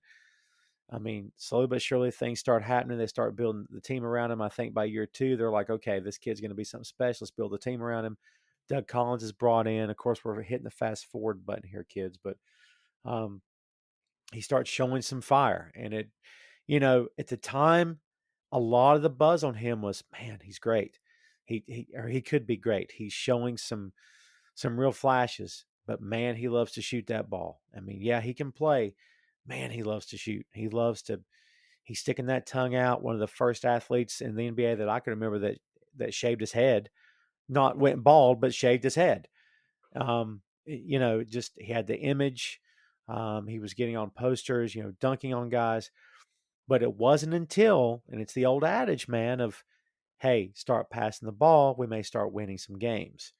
I mean, slowly but surely things start happening. They start building the team around him. I think by year 2, they're like, okay, this kid's going to be something special. Let's build a team around him. Doug Collins is brought in. Of course, we're hitting the fast forward button here, kids, but um, he starts showing some fire. And at the time, a lot of the buzz on him was, man, he's great. He could be great. He's showing some real flashes, but man, he loves to shoot that ball. I mean, yeah, he can play. Man, he loves to shoot. He's sticking that tongue out. One of the first athletes in the NBA that I can remember that shaved his head, not went bald, but shaved his head. Just he had the image. He was getting on posters, dunking on guys. But it wasn't until, and it's the old adage, man, of hey, start passing the ball, we may start winning some games.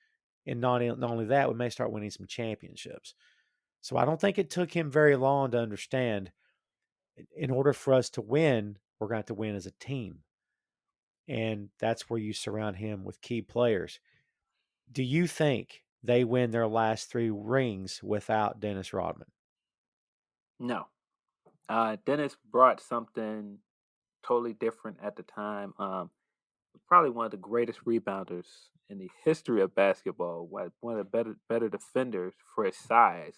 And not only that, we may start winning some championships. So I don't think it took him very long to understand in order for us to win, we're going to have to win as a team. And that's where you surround him with key players. Do you think they win their last 3 rings without Dennis Rodman? No. Dennis brought something totally different at the time. Probably one of the greatest rebounders in the history of basketball. One of the better defenders for his size.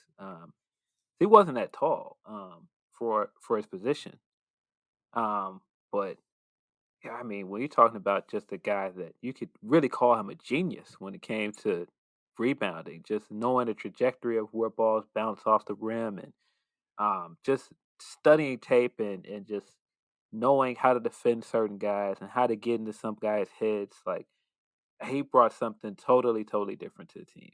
He wasn't that tall for his position. But yeah, I mean, when you're talking about just a guy that you could really call him a genius when it came to rebounding, just knowing the trajectory of where balls bounce off the rim and just studying tape and just knowing how to defend certain guys and how to get into some guys' heads. Like he brought something totally different to the team.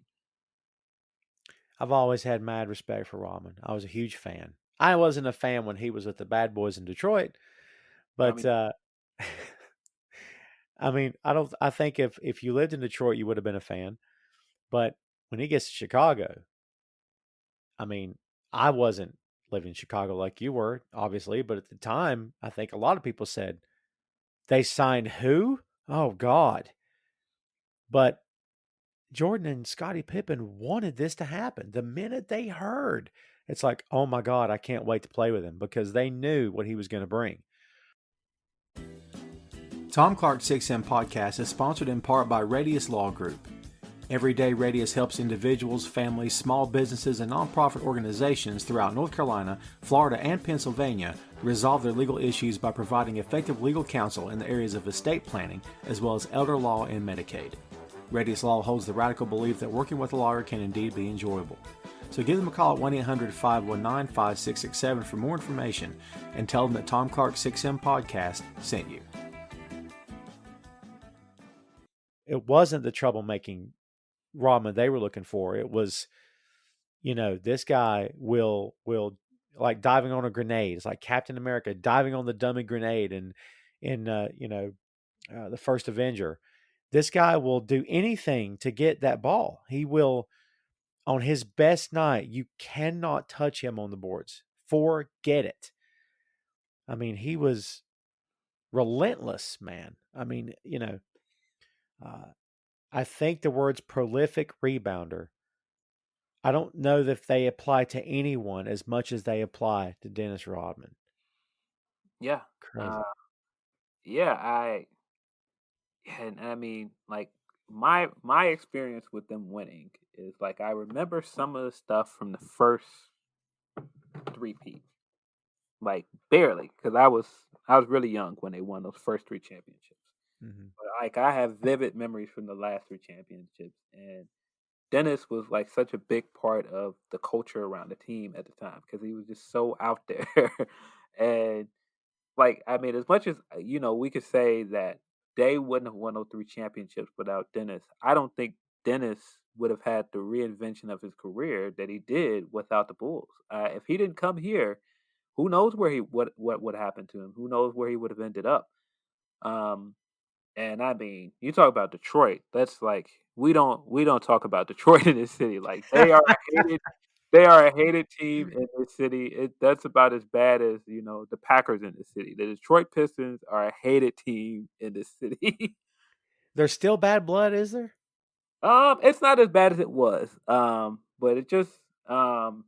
I've always had mad respect for Rodman. I was a huge fan. I wasn't a fan when he was with the Bad Boys in Detroit, I but mean, I mean, I think if you lived in Detroit, you would have been a fan. But when he gets to Chicago, I mean, I wasn't living in Chicago like you were, obviously, but at the time, I think a lot of people said they signed who? Oh God. But Jordan and Scottie Pippen wanted this to happen. The minute they heard, it's like, oh my God, I can't wait to play with him because they knew what he was going to bring. Tom Clark 6M Podcast is sponsored in part by Radius Law Group. Every day, Radius helps individuals, families, small businesses, and nonprofit organizations throughout North Carolina, Florida, and Pennsylvania resolve their legal issues by providing effective legal counsel in the areas of estate planning, as well as elder law and Medicaid. Radius Law holds the radical belief that working with a lawyer can indeed be enjoyable. So give them a call at 1-800-519-5667 for more information and tell them that Tom Clark 6M Podcast sent you. It wasn't the troublemaking Rodman they were looking for. It was, this guy will like diving on a grenade. It's like Captain America diving on the dummy grenade and in the first Avenger. This guy will do anything to get that ball. He will, on his best night, you cannot touch him on the boards. Forget it. I mean, he was relentless, man. I mean, I think the words prolific rebounder, I don't know that they apply to anyone as much as they apply to Dennis Rodman. yeah, uh, Crazy. yeah. And I mean, like my experience with them winning is like I remember some of the stuff from the first three-peat, like barely, because I was really young when they won those first 3 championships. Mm-hmm. But like I have vivid memories from the last 3 championships, and Dennis was like such a big part of the culture around the team at the time because he was just so out there, and like I mean, as much as we could say that they wouldn't have won those 3 championships without Dennis. I don't think Dennis would have had the reinvention of his career that he did without the Bulls. If he didn't come here, who knows where he what would happen to him? Who knows where he would have ended up? Um, and I mean, you talk about Detroit. That's like we don't talk about Detroit in this city. Like they are a hated team in this city. That's about as bad as the Packers in the city. The Detroit Pistons are a hated team in this city. There's still bad blood, is there? It's not as bad as it was. But it just um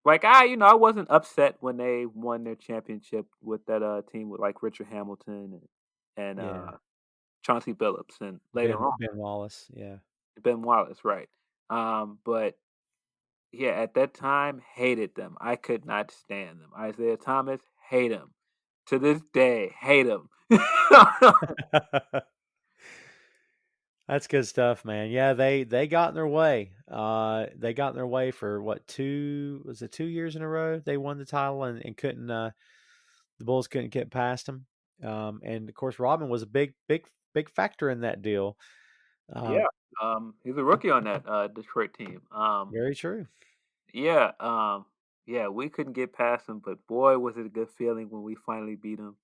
like I wasn't upset when they won their championship with that team with like Richard Hamilton and Yeah. Chauncey Billups and later Ben on Ben Wallace. Yeah. Ben Wallace, right? But yeah, at that time, hated them. I could not stand them. Isaiah Thomas, hate him. To this day, hate him. That's good stuff, man. Yeah, they got in their way. They got in their way for what, 2 years in a row they won the title and couldn't the Bulls couldn't get past them. And of course Rodman was a big factor in that deal. Yeah, he's a rookie on that Detroit team. Very true. Yeah, yeah, we couldn't get past him, but boy, was it a good feeling when we finally beat him.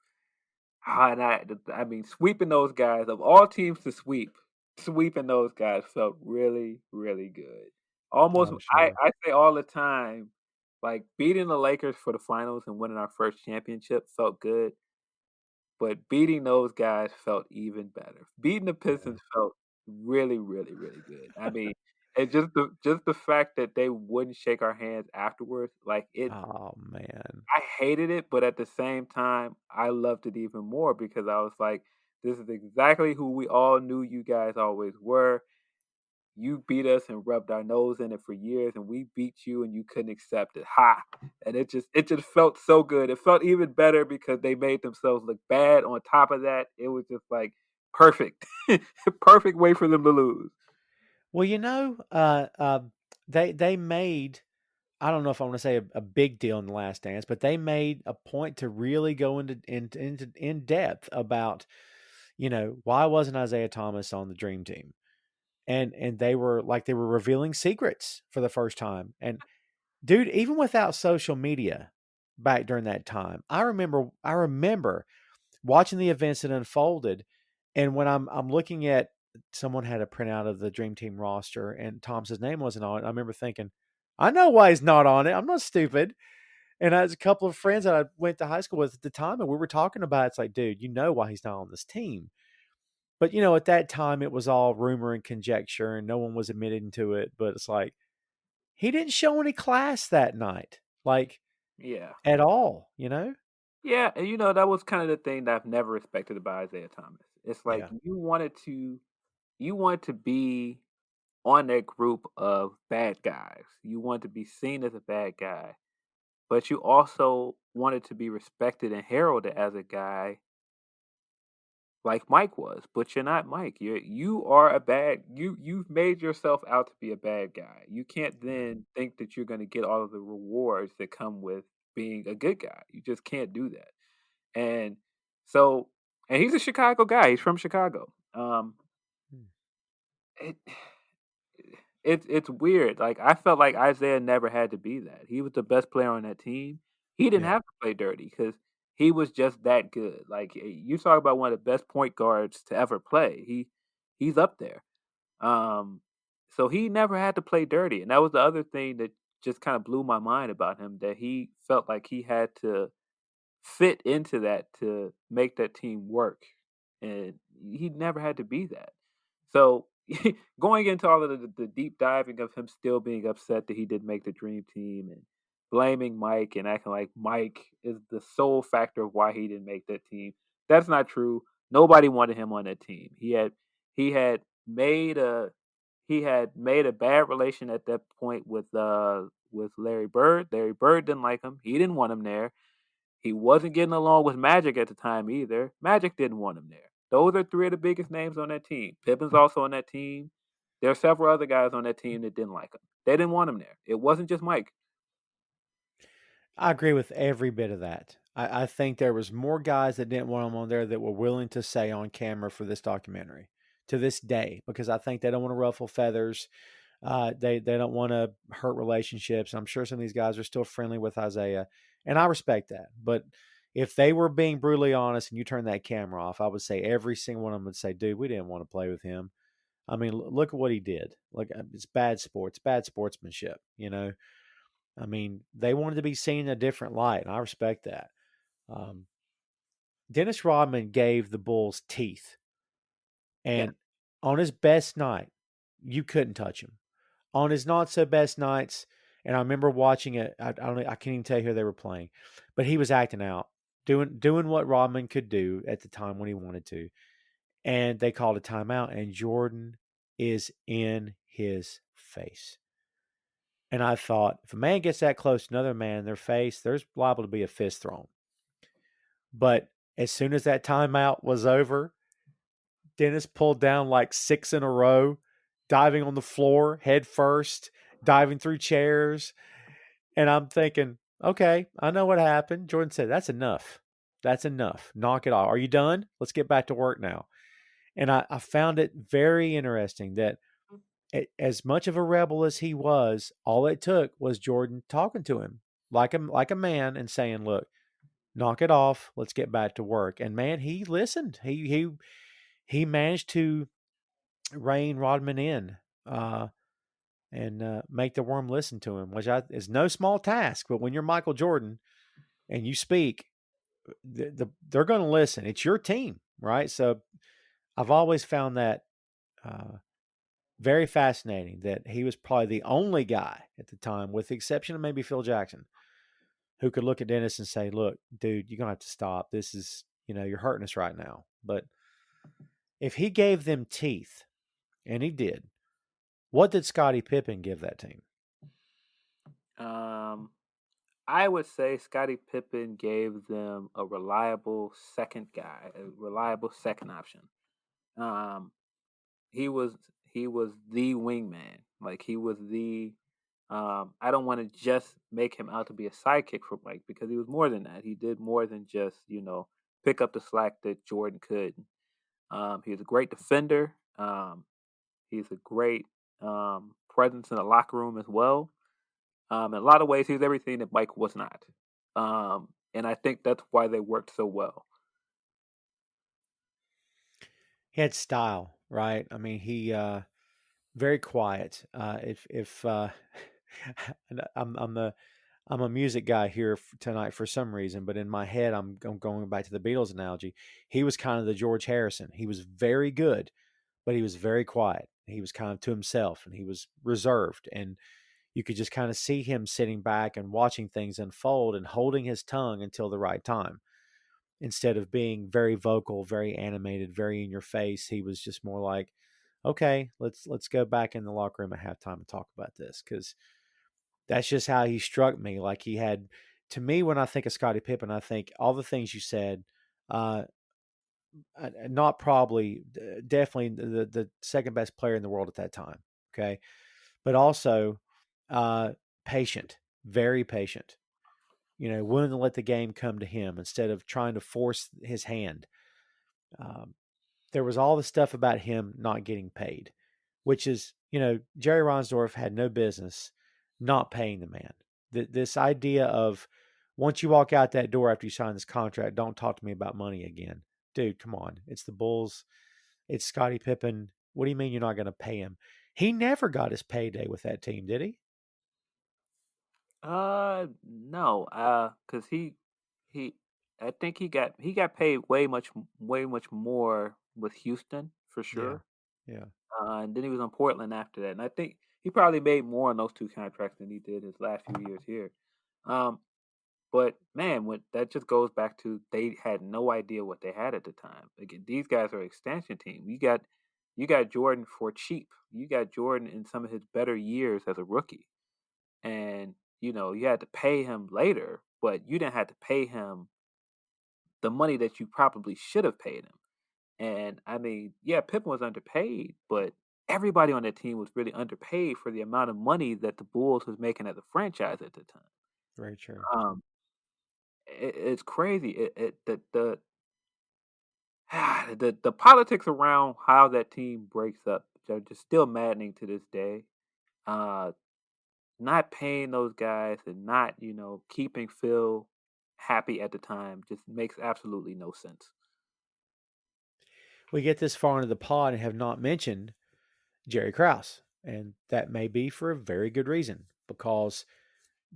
And I mean, sweeping those guys of all teams to sweep, sweeping those guys felt really, really good. Almost, Oh, I sure. I say all the time, like beating the Lakers for the finals and winning our first championship felt good, but beating those guys felt even better. Beating the Pistons felt really, really, really good. I mean, and just the fact that they wouldn't shake our hands afterwards, like Oh man. I hated it, but at the same time, I loved it even more because I was like, this is exactly who we all knew you guys always were. You beat us and rubbed our nose in it for years, and we beat you and you couldn't accept it. Ha! And it just felt so good. It felt even better because they made themselves look bad. On top of that, it was just like perfect. Perfect way for them to lose. Well, they made, I don't know if I want to say a big deal in the Last Dance, but they made a point to really go into in depth about, why wasn't Isaiah Thomas on the Dream Team? And they were revealing secrets for the first time. And dude, even without social media back during that time, I remember watching the events that unfolded, and when I'm looking at, someone had a printout of the Dream Team roster and Thomas's name wasn't on it. I remember thinking, I know why he's not on it. I'm not stupid. And I was a couple of friends that I went to high school with at the time, and we were talking about it. It's like, dude, you know why he's not on this team. But at that time it was all rumor and conjecture and no one was admitting to it. But it's like, he didn't show any class that night. Like, Yeah. at all. Yeah, and that was kind of the thing that I've never respected about Isaiah Thomas. It's like Yeah. you want to be on that group of bad guys. You want to be seen as a bad guy, but you also wanted to be respected and heralded as a guy like Mike was. But you're not Mike. You are a bad you've made yourself out to be a bad guy. You can't then think that you're going to get all of the rewards that come with being a good guy. You just can't do that. And so and he's a Chicago guy. He's from Chicago. Hmm. It it's weird. Like I felt like Isaiah never had to be that. He was the best player on that team. He didn't Yeah. have to play dirty because he was just that good. Like you talk about one of the best point guards to ever play. He's up there. Um, so he never had to play dirty, and that was the other thing that just kind of blew my mind about him. That he felt like he had to fit into that to make that team work, and he never had to be that. So going into all of the deep diving of him still being upset that he didn't make the dream team and blaming Mike and acting like Mike is the sole factor of why he didn't make that team. That's not true. Nobody wanted him on that team. He had made a he had made a bad relation at that point with Larry Bird. Larry Bird didn't like him. He didn't want him there. He wasn't getting along with Magic at the time either. Magic didn't want him there. Those are three of the biggest names on that team. Pippen's also on that team. There are several other guys on that team that didn't like him. They didn't want him there. It wasn't just Mike. I agree with every bit of that. I think there was more guys that didn't want him on there that were willing to say on camera for this documentary to this day, because I think they don't want to ruffle feathers. They don't want to hurt relationships. I'm sure some of these guys are still friendly with Isaiah, and I respect that. But if they were being brutally honest and you turn that camera off, I would say every single one of them would say, dude, we didn't want to play with him. I mean, look at what he did. Look, it's bad sports, bad sportsmanship. I mean, they wanted to be seen in a different light, and I respect that. Um, Dennis Rodman gave the Bulls teeth, Yeah. and on his best night, you couldn't touch him. On his not so best nights, and I remember watching it. I don't. I can't even tell you who they were playing, but he was acting out, doing what Rodman could do at the time when he wanted to, and they called a timeout, and Jordan is in his face. And I thought, if a man gets that close to another man in their face, there's liable to be a fist thrown. But as soon as that timeout was over, Dennis pulled down like 6 in a row, diving on the floor head first, diving through chairs. And I'm thinking, okay, I know what happened. Jordan said, that's enough. That's enough. Knock it off. Are you done? Let's get back to work now. And I found it very interesting that as much of a rebel as he was, all it took was Jordan talking to him like a man and saying, look, knock it off. Let's get back to work. And man, he listened. He managed to rein Rodman in and make the worm listen to him, which is no small task. But when you're Michael Jordan and you speak, they're going to listen. It's your team, right? So I've always found that very fascinating that he was probably the only guy at the time, with the exception of maybe Phil Jackson, who could look at Dennis and say, look, dude, you're going to have to stop. This is, you're hurting us right now. But if he gave them teeth, and he did, what did Scottie Pippen give that team? I would say Scottie Pippen gave them a reliable second guy, a reliable second option. He was the wingman. Like, he was the I don't want to just make him out to be a sidekick for Mike, because he was more than that. He did more than just, pick up the slack that Jordan could. He was a great defender. He's a great presence in the locker room as well. In a lot of ways, he was everything that Mike was not. And I think that's why they worked so well. He had style, right? I mean, he very quiet. If I'm a music guy here tonight for some reason, but in my head, I'm going back to the Beatles analogy. He was kind of the George Harrison. He was very good, but he was very quiet. He was kind of to himself, and he was reserved, and you could just kind of see him sitting back and watching things unfold and holding his tongue until the right time. Instead of being very vocal, very animated, very in your face, he was just more like, okay, let's go back in the locker room at halftime and talk about this, because that's just how he struck me. Like, he had, to me, when I think of Scottie Pippen, I think all the things you said. Not probably, definitely the second best player in the world at that time. Okay, but also patient, very patient. Willing to let the game come to him instead of trying to force his hand. There was all the stuff about him not getting paid, which is, Jerry Reinsdorf had no business not paying the man. This idea of, once you walk out that door after you sign this contract, don't talk to me about money again. Dude, come on. It's the Bulls. It's Scottie Pippen. What do you mean you're not going to pay him? He never got his payday with that team, did he? No, cause he, I think he got paid way much more with Houston for Yeah. sure. Yeah. And then he was on Portland after that, and I think he probably made more on those two contracts than he did his last few years here. Um, but man, what that just goes back to, they had no idea what they had at the time. Again, these guys are an extension team. You got Jordan for cheap. You got Jordan in some of his better years as a rookie, and you had to pay him later, but you didn't have to pay him the money that you probably should have paid him. And I mean, yeah, Pippen was underpaid, but everybody on that team was really underpaid for the amount of money that the Bulls was making as a franchise at the time. Very true. Um, it's crazy. The politics around how that team breaks up are just still maddening to this day. Uh, Not paying those guys and not, keeping Phil happy at the time just makes absolutely no sense. We get this far into the pod and have not mentioned Jerry Krause. And that may be for a very good reason, because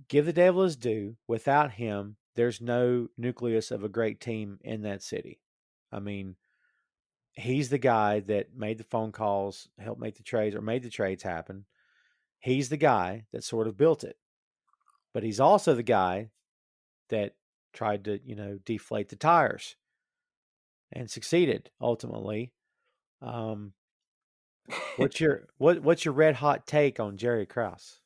give the devil his due. Without him, there's no nucleus of a great team in that city. I mean, He's the guy that made the phone calls, helped make the trades, or made the trades happen. He's the guy that sort of built it. But he's also the guy that tried to, deflate the tires and succeeded ultimately. Um, what's your red hot take on Jerry Krause?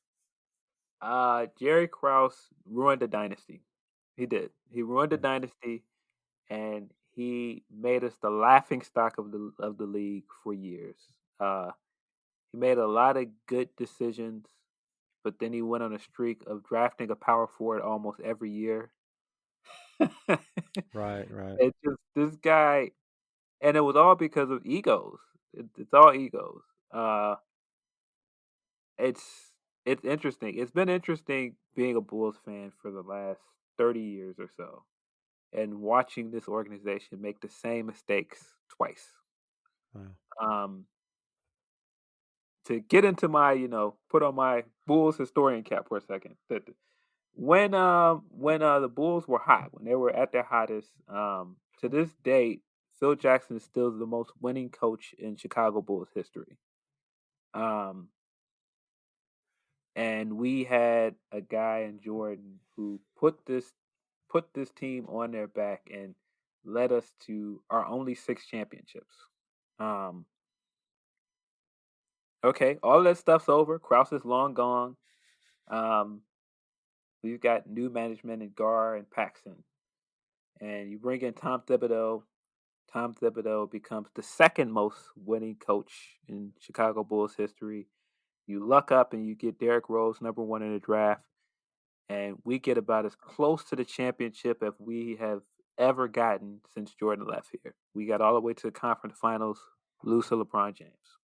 Jerry Krause ruined the dynasty. He did. He ruined the dynasty, and he made us the laughing stock of the league for years. He made a lot of good decisions, but then he went on a streak of drafting a power forward almost every year. Right, right. It's just this guy, and it was all because of egos. It's all egos. Uh, it's it's interesting. It's been interesting being a Bulls fan for the last 30 years or so, and watching this organization make the same mistakes twice. Wow. Um, to get into my, put on my Bulls historian cap for a second. That when the Bulls were hot, when they were at their hottest, to this date, Phil Jackson is still the most winning coach in Chicago Bulls history. Um, and we had a guy in Jordan who put this team on their back and led us to our only 6 championships. Um, okay, all of that stuff's over. Krause is long gone. We've got new management in Gar and Paxson. And you bring in Tom Thibodeau. Tom Thibodeau becomes the second most winning coach in Chicago Bulls history. You luck up and you get Derrick Rose number 1 in the draft. And we get about as close to the championship as we have ever gotten since Jordan left here. We got all the way to the conference finals, lose to LeBron James.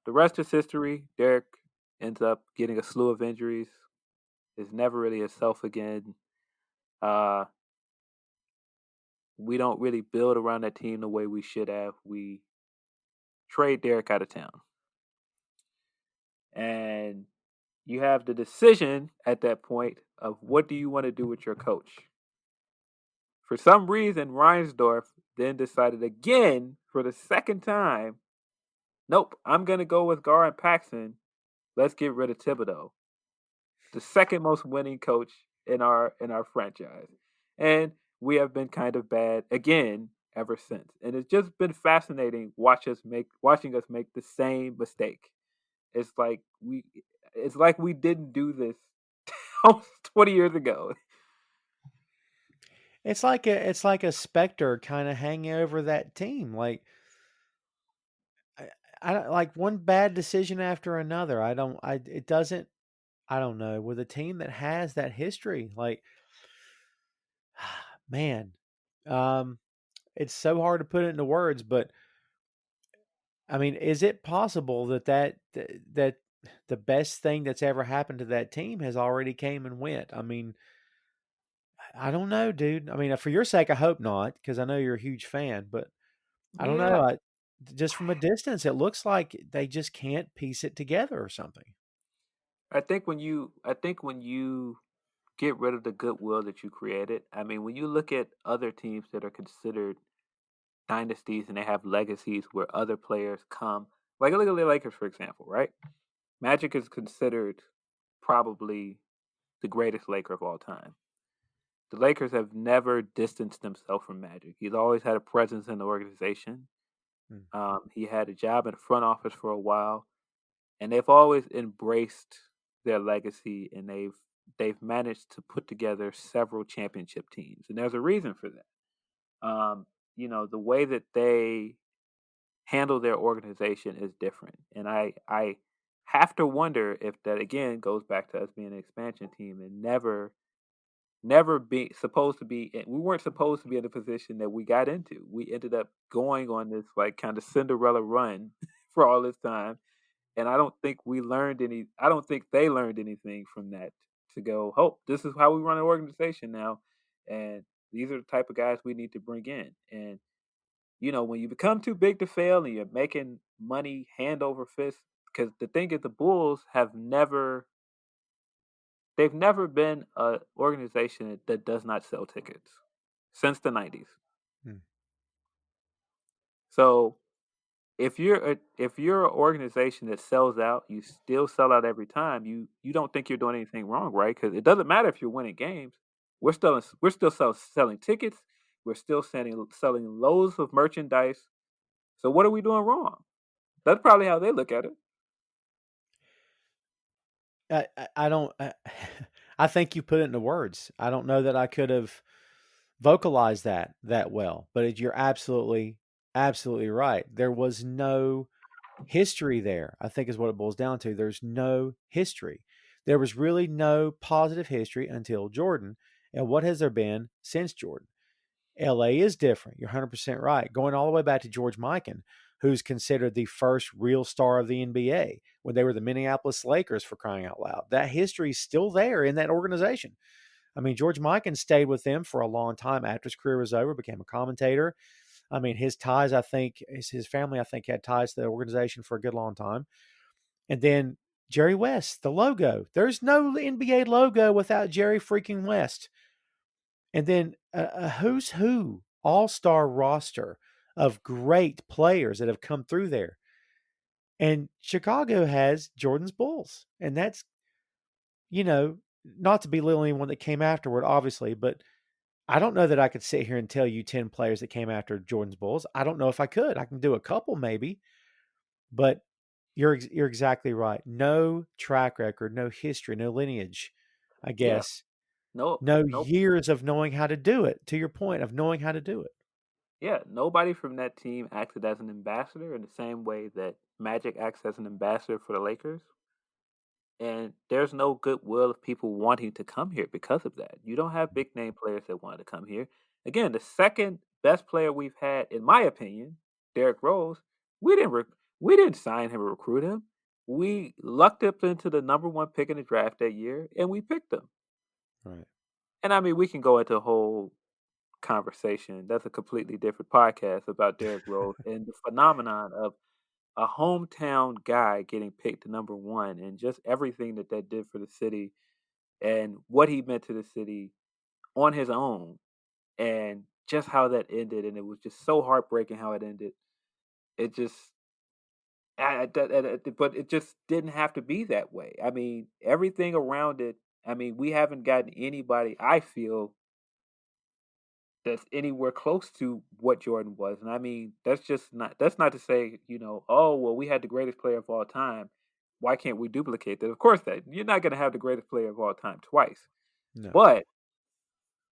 The rest is history. Derrick ends up getting a slew of injuries. Is never really himself again. We don't really build around that team the way we should have. We trade Derrick out of town. And you have the decision at that point of what do you want to do with your coach. For some reason, Reinsdorf then decided again for the second time, nope, I'm going to go with Gar and Paxson. Let's get rid of Thibodeau, the second most winning coach in our franchise. And we have been kind of bad again ever since. And it's just been fascinating watching us make the same mistake. It's like we didn't do this almost 20 years ago. It's like a specter kind of hanging over that team. Like I don't like one bad decision after another. It doesn't, I don't know, with a team that has that history, like, man, um, it's so hard to put it into words, but I mean, is it possible that the best thing that's ever happened to that team has already came and went? I mean, I don't know, dude. I mean, for your sake, I hope not, because I know you're a huge fan, but I don't Yeah, know. Just from a distance, it looks like they just can't piece it together or something. I think when you get rid of the goodwill that you created, I mean, when you look at other teams that are considered dynasties and they have legacies where other players come, like look at the Lakers for example, right? Magic is considered probably the greatest Laker of all time. The Lakers have never distanced themselves from Magic. He's always had a presence in the organization. He had a job in the front office for a while, and they've always embraced their legacy, and they've managed to put together several championship teams, and there's a reason for that. The way that they handle their organization is different, and I have to wonder if that again goes back to us being an expansion team and never be supposed to be we weren't supposed to be in the position that we got into. We ended up going on this like kind of Cinderella run for all this time. And I don't think they learned anything from that to go, oh, this is how we run an organization now. And these are the type of guys we need to bring in. And, when you become too big to fail and you're making money hand over fist, because the thing is the Bulls they've never been an organization that does not sell tickets since the 90s. Hmm. So if you're an organization that sells out, you still sell out every time. You don't think you're doing anything wrong, right? Because it doesn't matter if you're winning games. We're still selling tickets. We're still selling loads of merchandise. So what are we doing wrong? That's probably how they look at it. I don't. I think you put it into words. I don't know that I could have vocalized that well, but you're absolutely right. There was no history there, I think is what it boils down to. There's no history. There was really no positive history until Jordan. And what has there been since Jordan? LA is different. You're 100% right. Going all the way back to George Mikan, who's considered the first real star of the NBA when they were the Minneapolis Lakers, for crying out loud. That history is still there in that organization. I mean, George Mikan stayed with them for a long time after his career was over, became a commentator. I mean, his ties, I think, his family, I think, had ties to the organization for a good long time. And then Jerry West, the logo. There's no NBA logo without Jerry freaking West. And then a who's who all-star roster of great players that have come through there. And Chicago has Jordan's Bulls. And that's, not to belittle anyone that came afterward, obviously, but I don't know that I could sit here and tell you 10 players that came after Jordan's Bulls. I don't know if I could. I can do a couple maybe, but you're exactly right. No track record, no history, no lineage, I Yeah. guess. No, No no, years of knowing how to do it, to your point of knowing how to do it. yeah. Nobody from that team acted as an ambassador in the same way that Magic acts as an ambassador for the Lakers. And there's no goodwill of people wanting to come here because of that. You don't have big name players that wanted to come here. Again, the second best player we've had, in my opinion, Derrick Rose, we didn't we didn't sign him or recruit him. We lucked up into the number one pick in the draft that year, and we picked him. Right. And I mean, we can go into a whole conversation. That's a completely different podcast about Derrick Rose and the phenomenon of a hometown guy getting picked number one and just everything that did for the city and what he meant to the city on his own and just how that ended. And it was just so heartbreaking how it ended. It just, but it just didn't have to be that way. I mean, everything around it. I mean, we haven't gotten anybody, I feel, that's anywhere close to what Jordan was. And I mean, that's not to say, oh well, we had the greatest player of all time. Why can't we duplicate that? Of course that you're not gonna have the greatest player of all time twice. No. But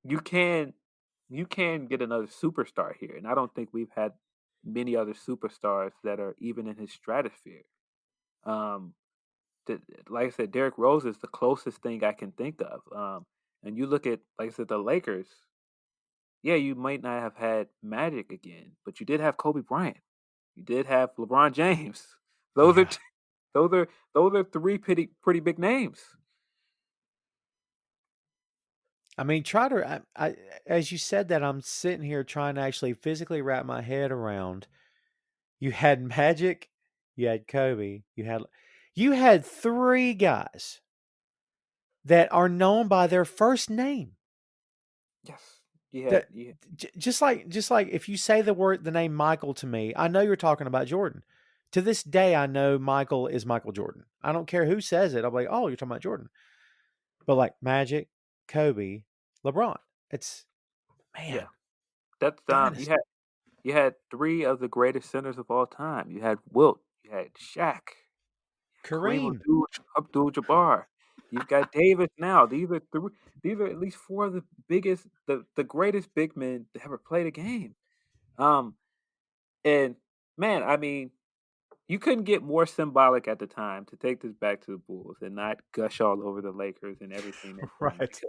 you can get another superstar here. And I don't think we've had many other superstars that are even in his stratosphere. Um like I said, Derrick Rose is the closest thing I can think of. And you look at, like I said, the Lakers. Yeah, you might not have had Magic again, but you did have Kobe Bryant. You did have LeBron James. Those are Yeah. t- those are three pretty big names. I mean, try to, as you said that, I'm sitting here trying to actually physically wrap my head around. You had Magic, you had Kobe, you had three guys that are known by their first name. Yes, you had That you. just like if you say the name Michael to me, I know you're talking about Jordan. To this day, I know Michael is Michael Jordan. I don't care who says it. I'll be like, oh, you're talking about Jordan. But like Magic, Kobe, LeBron, it's Yeah, man, that's dynasty. you had three of the greatest centers of all time. You had Wilt, you had Shaq, Kareem Kareem, Abdul-Jabbar. You've got Davis now. These are at least four of the biggest, the greatest big men to ever play the game. Um, and man, I mean, you couldn't get more symbolic at the time to take this back to the Bulls and not gush all over the Lakers and everything they've done. right? Because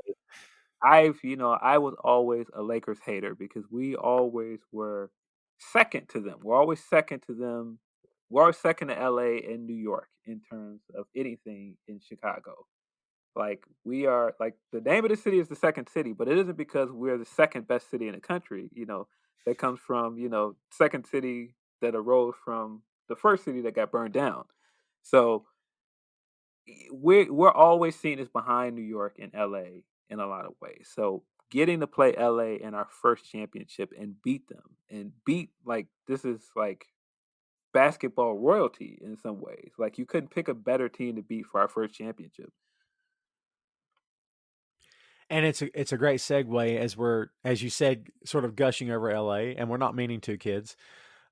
I was always a Lakers hater because we always were second to them. We're always second to them. We're always second to LA and New York in terms of anything in Chicago. Like we are like the name of the city is the second city, but it isn't because we're the second best city in the country. That comes from second city that arose from the first city that got burned down. So we're always seen as behind New York and LA in a lot of ways. So getting to play LA in our first championship and beat them and beat like this is like basketball royalty in some ways. Like you couldn't pick a better team to beat for our first championship. And it's a great segue as we're, as you said, sort of gushing over LA, and we're not meaning to, kids.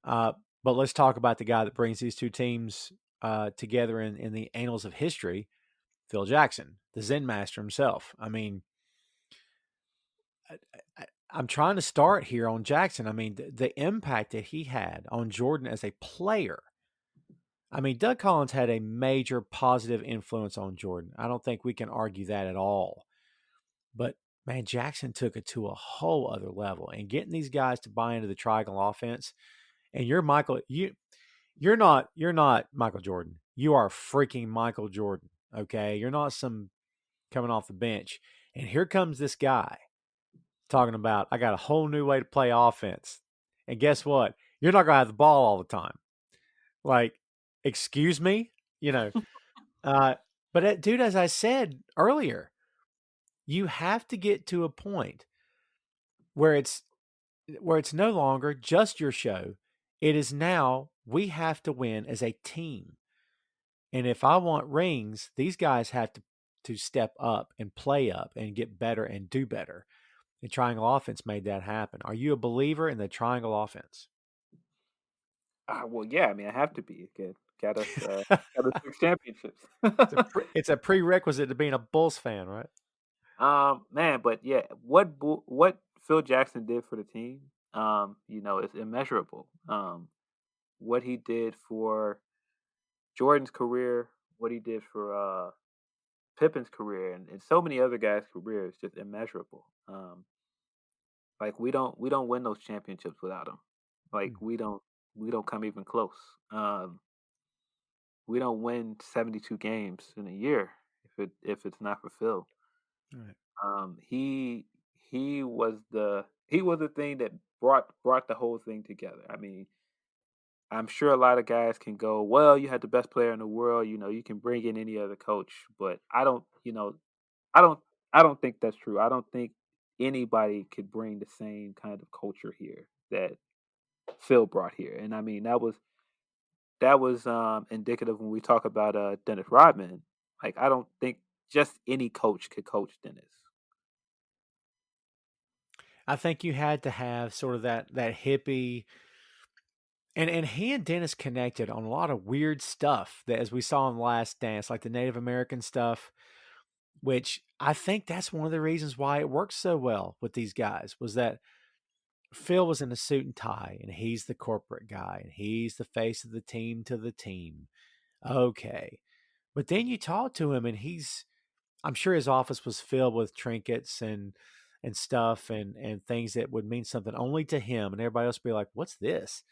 But let's talk about the guy that brings these two teams together in the annals of history, Phil Jackson, the Zen master himself. I mean, I'm trying to start here on Jackson. I mean, the impact that he had on Jordan as a player. I mean, Doug Collins had a major positive influence on Jordan. I don't think we can argue that at all. But man, Jackson took it to a whole other level, and getting these guys to buy into the triangle offense. And you're Michael. You're not Michael Jordan. You are freaking Michael Jordan. Okay, you're not some coming off the bench. And here comes this guy talking about, I got a whole new way to play offense. And guess what? You're not gonna have the ball all the time. Like, excuse me, you know. But dude, as I said earlier, you have to get to a point where it's no longer just your show. It is now we have to win as a team. And if I want rings, these guys have to step up and play up and get better and do better. The triangle offense made that happen. Are you a believer in the triangle offense? Well, yeah. I mean, I have to be. Got us 6 championships. It's a prerequisite to being a Bulls fan, right? Man, but yeah, what Phil Jackson did for the team, is immeasurable. What he did for Jordan's career, what he did for Pippen's career, and so many other guys' careers, just immeasurable. Like we don't win those championships without him. Like we don't come even close. We don't win 72 games in a year if it's not for Phil. Right. He was the thing that brought the whole thing together. I mean, I'm sure a lot of guys can go, well, you had the best player in the world, you can bring in any other coach, but I don't, I don't I don't think that's true. I don't think anybody could bring the same kind of culture here that Phil brought here. And I mean, that was indicative when we talk about Dennis Rodman. Like I don't think just any coach could coach Dennis. I think you had to have sort of that hippie, and he and Dennis connected on a lot of weird stuff that, as we saw in the Last Dance, like the Native American stuff, which I think that's one of the reasons why it works so well with these guys, was that Phil was in a suit and tie, and he's the corporate guy, and he's the face of the team to the team. Okay. But then you talk to him, and I'm sure his office was filled with trinkets and stuff and things that would mean something only to him, and everybody else would be like, what's this?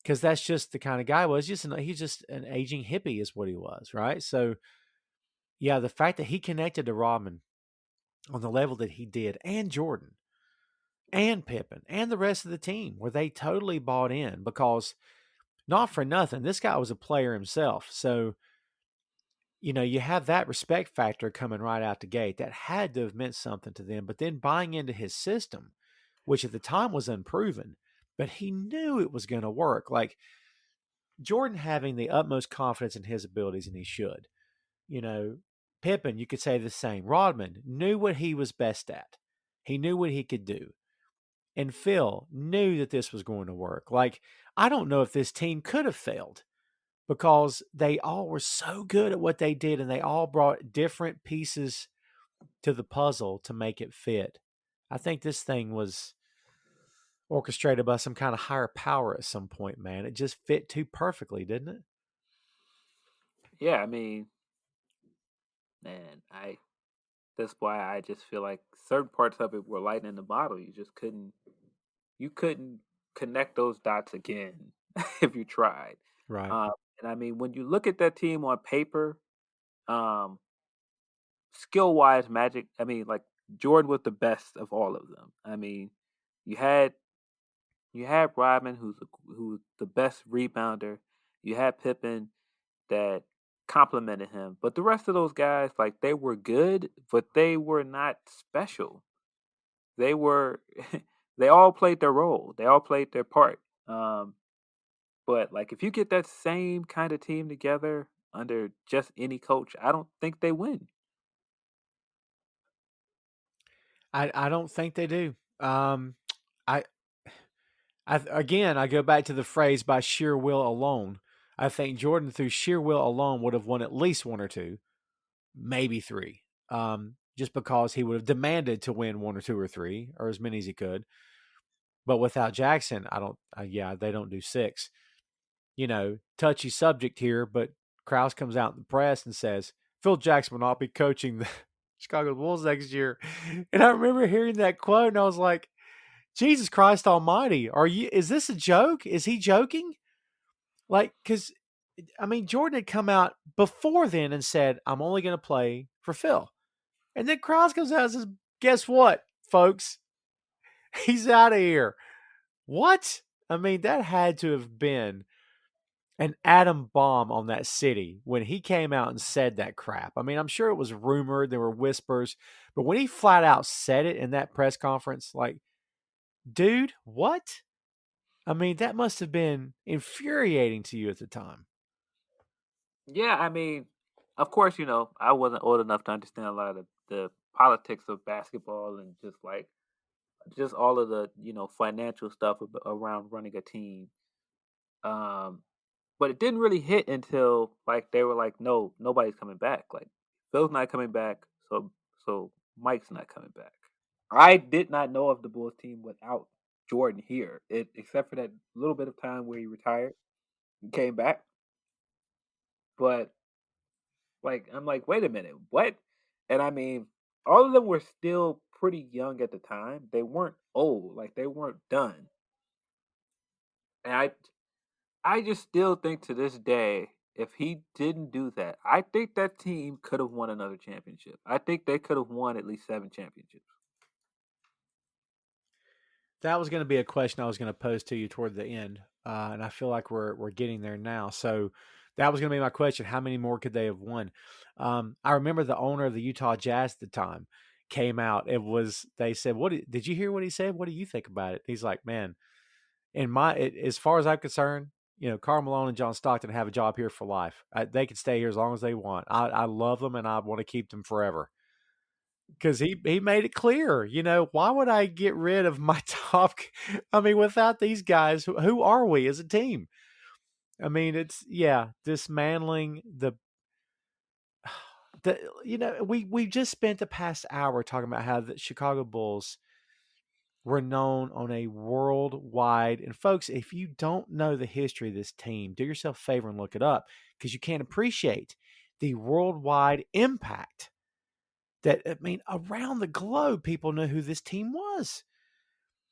Because that's just the kind of guy he was. He's just an aging hippie is what he was, right? So, yeah, the fact that he connected to Rodman on the level that he did, and Jordan, and Pippen, and the rest of the team, where they totally bought in, because not for nothing, this guy was a player himself. So, you have that respect factor coming right out the gate. That had to have meant something to them. But then buying into his system, which at the time was unproven, but he knew it was going to work. Like Jordan having the utmost confidence in his abilities, and he should. Pippen, you could say the same. Rodman knew what he was best at. He knew what he could do. And Phil knew that this was going to work. Like, I don't know if this team could have failed, because they all were so good at what they did, and they all brought different pieces to the puzzle to make it fit. I think this thing was orchestrated by some kind of higher power at some point, man. It just fit too perfectly, didn't it? Yeah, I mean, man, that's why I just feel like certain parts of it were lightning in the bottle. You couldn't connect those dots again if you tried. Right. And I mean, when you look at that team on paper, um, skill wise, Magic. I mean, like Jordan was the best of all of them. I mean, you had Rodman, who's the best rebounder. You had Pippen that complimented him, but the rest of those guys, like they were good, but they were not special. they were they all played their role. They all played their part. But like if you get that same kind of team together under just any coach, I don't think they win. I don't think they do. I again, I go back to the phrase by sheer will alone. I think Jordan, through sheer will alone, would have won at least one or two, maybe three, just because he would have demanded to win one or two or three, or as many as he could. But without Jackson, I don't. Yeah, they don't do six. Touchy subject here, but Krause comes out in the press and says Phil Jackson will not be coaching the Chicago Bulls next year. And I remember hearing that quote, and I was like, Jesus Christ Almighty, is this a joke? Is he joking? Like, because Jordan had come out before then and said, I'm only going to play for Phil. And then Krause comes out and says, guess what, folks? He's out of here. What? That had to have been an atom bomb on that city when he came out and said that crap. I'm sure it was rumored, there were whispers, but when he flat out said it in that press conference, like, dude, what? That must have been infuriating to you at the time. Yeah, of course, I wasn't old enough to understand a lot of the politics of basketball and just all of the financial stuff around running a team. But it didn't really hit until like they were like, no, nobody's coming back. Like Phil's not coming back, so Mike's not coming back. I did not know of the Bulls team without Jordan here, except for that little bit of time where he retired and came back. But like, I'm like, wait a minute, what? And all of them were still pretty young at the time. They weren't old, like they weren't done. And I just still think to this day, if he didn't do that, I think that team could have won another championship. I think they could have won at least 7 championships. That was going to be a question I was going to pose to you toward the end, and I feel like we're getting there now. So that was going to be my question: how many more could they have won? I remember the owner of the Utah Jazz at the time came out. They said, "What did you hear? What he said? What do you think about it?" He's like, "Man, as far as I'm concerned, Karl Malone and John Stockton have a job here for life. They can stay here as long as they want. I love them, and I want to keep them forever." Because he made it clear, why would I get rid of my top? Without these guys, who are we as a team? It's dismantling we just spent the past hour talking about how the Chicago Bulls were known on a worldwide. And folks, if you don't know the history of this team, do yourself a favor and look it up because you can't appreciate the worldwide impact that, around the globe, people knew who this team was.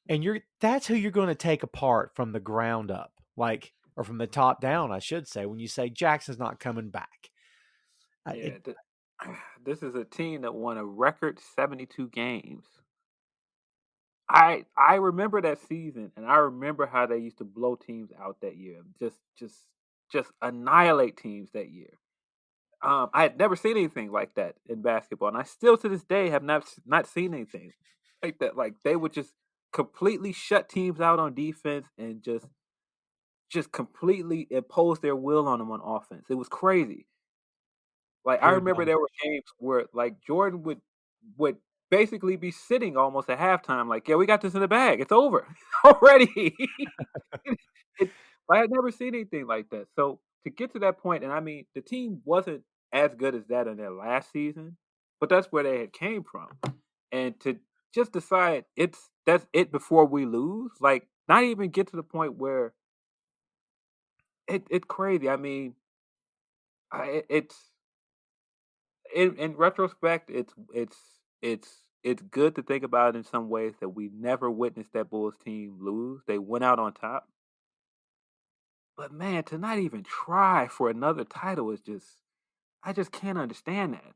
And that's who you're going to take apart from the ground up, or from the top down, I should say, when you say Jackson's not coming back. This is a team that won a record 72 games. I remember that season, and I remember how they used to blow teams out that year. Just annihilate teams that year. I had never seen anything like that in basketball, and I still to this day have not seen anything like that. Like they would just completely shut teams out on defense and just completely impose their will on them on offense. It was crazy. Like I remember there were games where like Jordan would basically be sitting almost at halftime, like, yeah, we got this in the bag. It's over already. I had never seen anything like that. So to get to that point, and the team wasn't as good as that in their last season, but that's where they had came from. And to just decide that's it before we lose, like not even get to the point where it's crazy. It's in retrospect, it's good to think about in some ways that we never witnessed that Bulls team lose. They went out on top. But man, to not even try for another title is I just can't understand that.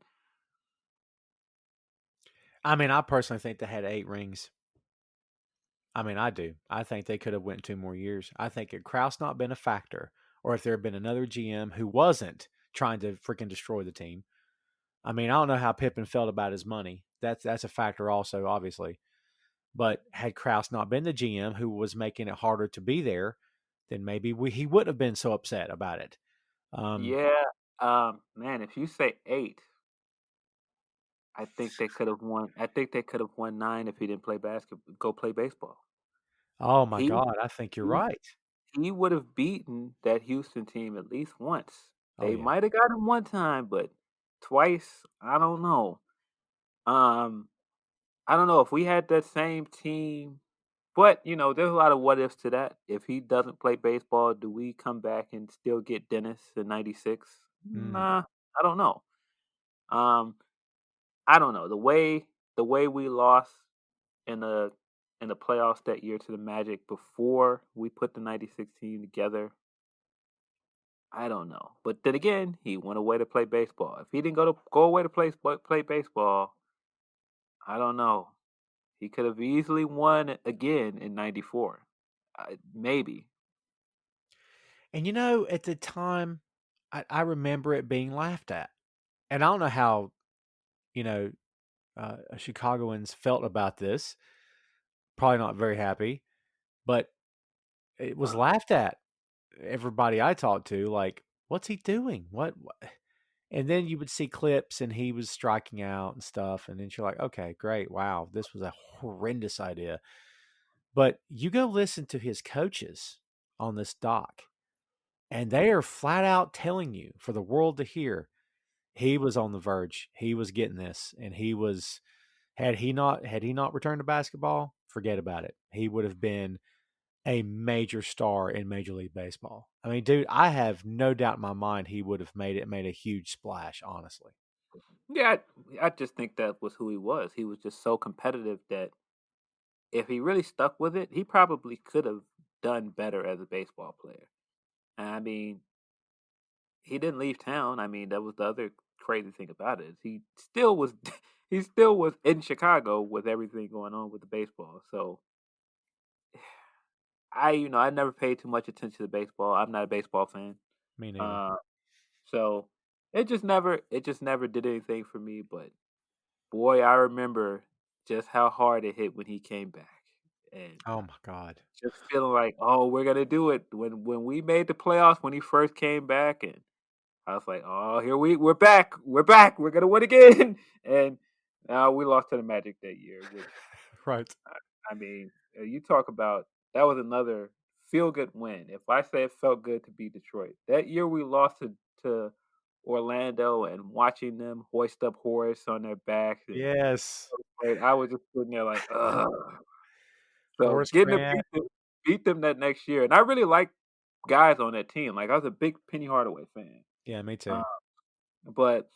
I personally think they had 8 rings. I do. I think they could have went 2 more years. I think if Krause not been a factor, or if there had been another GM who wasn't trying to freaking destroy the team. I don't know how Pippen felt about his money. That's a factor also, obviously. But had Krause not been the GM who was making it harder to be there, then maybe he wouldn't have been so upset about it. Yeah, man, if you say 8, I think they could have won. I think they could have won 9 if he didn't play basketball. Go play baseball. Oh my He God, I think you're he right. he would have beaten that Houston team at least once. Oh They yeah. might have got him one time, but twice, I don't know. Um, I don't know if we had that same team, but there's a lot of what ifs to that. If he doesn't play baseball, do we come back and still get Dennis in '96? Mm. Nah, I don't know. Um, I don't know the way we lost in the playoffs that year to the Magic before we put the '96 team together. I don't know, but then again, he went away to play baseball. If he didn't go away to play baseball, I don't know. He could have easily won again in '94, maybe. And at the time, I remember it being laughed at, and I don't know how you know Chicagoans felt about this. Probably not very happy, but it was laughed at. Everybody I talked to, like, what's he doing? What? And then you would see clips, and he was striking out and stuff, and then you're like, okay, great, wow, this was a horrendous idea. But you go listen to his coaches on this doc, and they are flat out telling you for the world to hear he was on the verge. He was getting this, and he was had he not returned to basketball, forget about it. He would have been a major star in Major League Baseball. I mean, dude, I have no doubt in my mind he would have made a huge splash, honestly. Yeah, I just think that was who he was. He was just so competitive that if he really stuck with it, he probably could have done better as a baseball player. And I mean, he didn't leave town. I mean, that was the other crazy thing about it. Is he still was he still was in Chicago with everything going on with the baseball. So I never paid too much attention to baseball. I'm not a baseball fan. Me neither. Uh, so it just never did anything for me. But boy, I remember just how hard it hit when he came back, and Oh my God. just feeling like, oh, we're gonna do it. When we made the playoffs when he first came back, and I was like, oh, we're back, we're gonna win again, and we lost to the Magic that year, which Right. I mean, you talk about that was another feel good win. If I say it felt good to beat Detroit, that year we lost to Orlando and watching them hoist up Horace on their backs and Yes. I was just sitting there like, ugh. So Horace getting to Grant. beat them that next year, and I really like guys on that team. Like I was a big Penny Hardaway fan, Yeah, me uh, too. but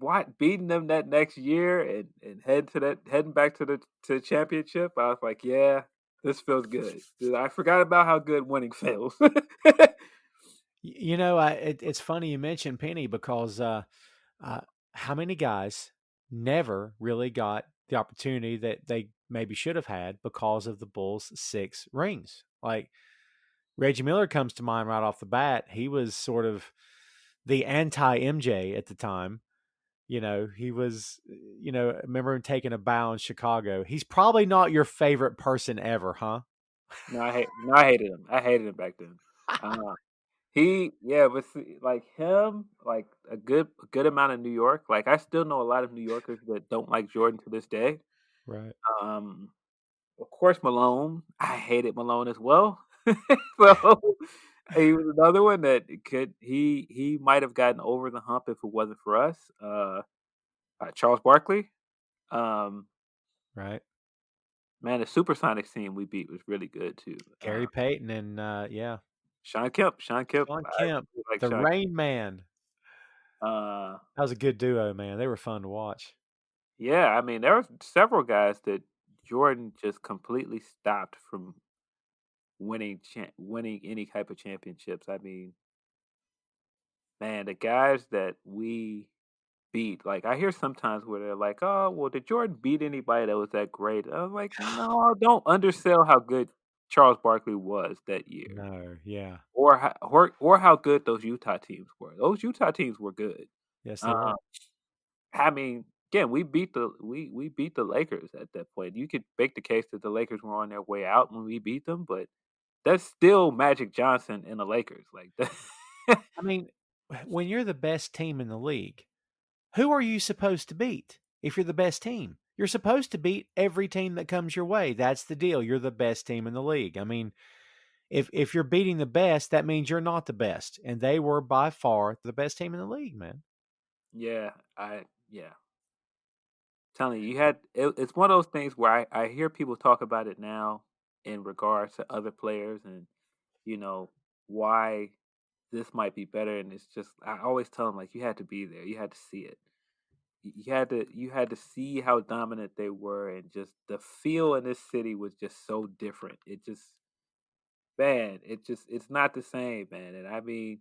what beating them that next year and heading back to the championship, I was like, yeah, this feels good. Dude, I forgot about how good winning feels. It's funny you mentioned Penny because uh, how many guys never really got the opportunity that they maybe should have had because of the Bulls' 6 rings? Like Reggie Miller comes to mind right off the bat. He was sort of the anti MJ at the time. He was, remember him taking a bow in Chicago. He's probably not your favorite person ever, huh? No, I hated him. I hated him back then. Uh, yeah, but see, like him, like a good amount of New York. Like I still know a lot of New Yorkers that don't like Jordan to this day. Right. Um, of course, Malone. I hated Malone as well. So he was another one that he might have gotten over the hump if it wasn't for us. Charles Barkley. Um, Right. man, the Supersonics team we beat was really good too. Gary Payton and yeah, Sean Kemp. Sean I Kemp, really like the Sean. Rain Man. Uh, That was a good duo, man. They were fun to watch. yeah, I mean there were several guys that Jordan just completely stopped from winning any type of championships. I mean, man, the guys that we beat, like I hear sometimes where they're like, "Oh, well, did Jordan beat anybody that was that great?" I was like, "No, don't undersell how good Charles Barkley was that year, No, yeah. or how good those Utah teams were. Those Utah teams were good. Yes, they Uh, were. I mean, again, we beat the Lakers at that point. You could make the case that the Lakers were on their way out when we beat them, but that's still Magic Johnson and the Lakers. Like that. I mean, when you're the best team in the league, who are you supposed to beat if you're the best team? You're supposed to beat every team that comes your way. That's the deal. You're the best team in the league. I mean, if you're beating the best, that means you're not the best. And they were by far the best team in the league, man. Yeah. Telling you, it's one of those things where I hear people talk about it now in regards to other players and you know why this might be better, and it's just I always tell them like you had to be there, you had to see it. You had to see how dominant they were, and just the feel in this city was just so different. It just man, it's not the same, man. And I mean,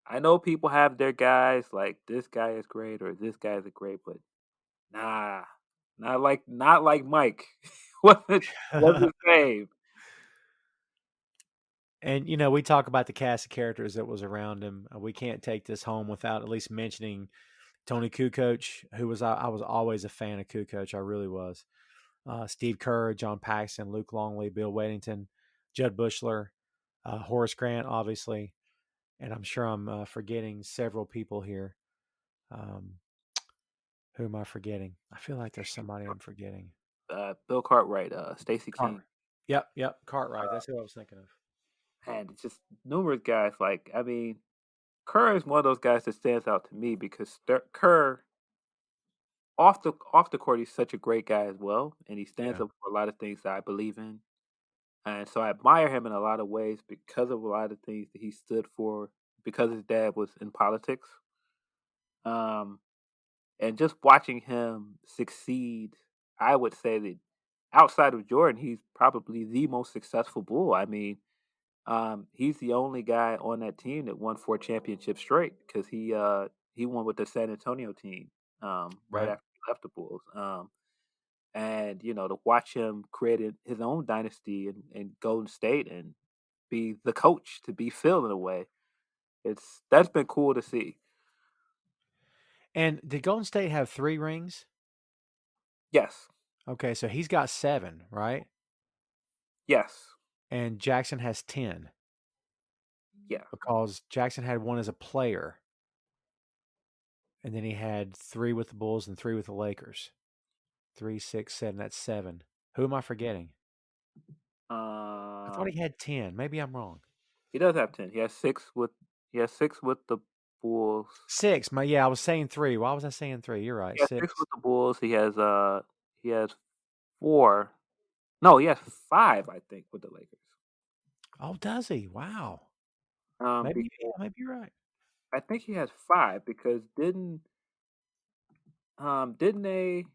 I know people have their guys like this guy is great or this guy is great, but nah, not like Mike. wasn't the same. And, you know, we talk about the cast of characters that was around him. We can't take this home without at least mentioning Tony Kukoc, who I was always a fan of Kukoc. I really was. Steve Kerr, John Paxson, Luke Longley, Bill Weddington, Judd Bushler, Horace Grant, obviously. And I'm sure I'm forgetting several people here. Who am I forgetting? I feel like there's somebody I'm forgetting. Bill Cartwright, Stacey King. Yep. Cartwright. That's who I was thinking of. And it's just numerous guys. Like, I mean, Kerr is one of those guys that stands out to me because Kerr, off the court, he's such a great guy as well, and he stands Yeah. up for a lot of things that I believe in, and so I admire him in a lot of ways because of a lot of things that he stood for. Because his dad was in politics, um, and just watching him succeed, I would say that outside of Jordan, he's probably the most successful Bull. I mean, he's the only guy on that team that won 4 championships straight because he won with the San Antonio team right Right. after he left the Bulls. And to watch him create his own dynasty in Golden State and be the coach to be Phil in a way, that's been cool to see. And did Golden State have 3 rings? Yes, Okay, so he's got 7, right? yes, And Jackson has 10 yeah. because Jackson had 1 as a player. And then he had 3 with the Bulls and 3 with the Lakers. 3, 6, 7. That's 7. Who am I forgetting? I thought he had 10. Maybe I'm wrong. He does have 10. He has 6 with the Bulls. 6. I was saying 3. Why was I saying 3? You're right. He has 6. 6 with the Bulls. He has 4. No, he has 5, I think, with the Lakers. Oh, does he? Wow. Maybe Maybe you're right. I think he has 5 because didn't they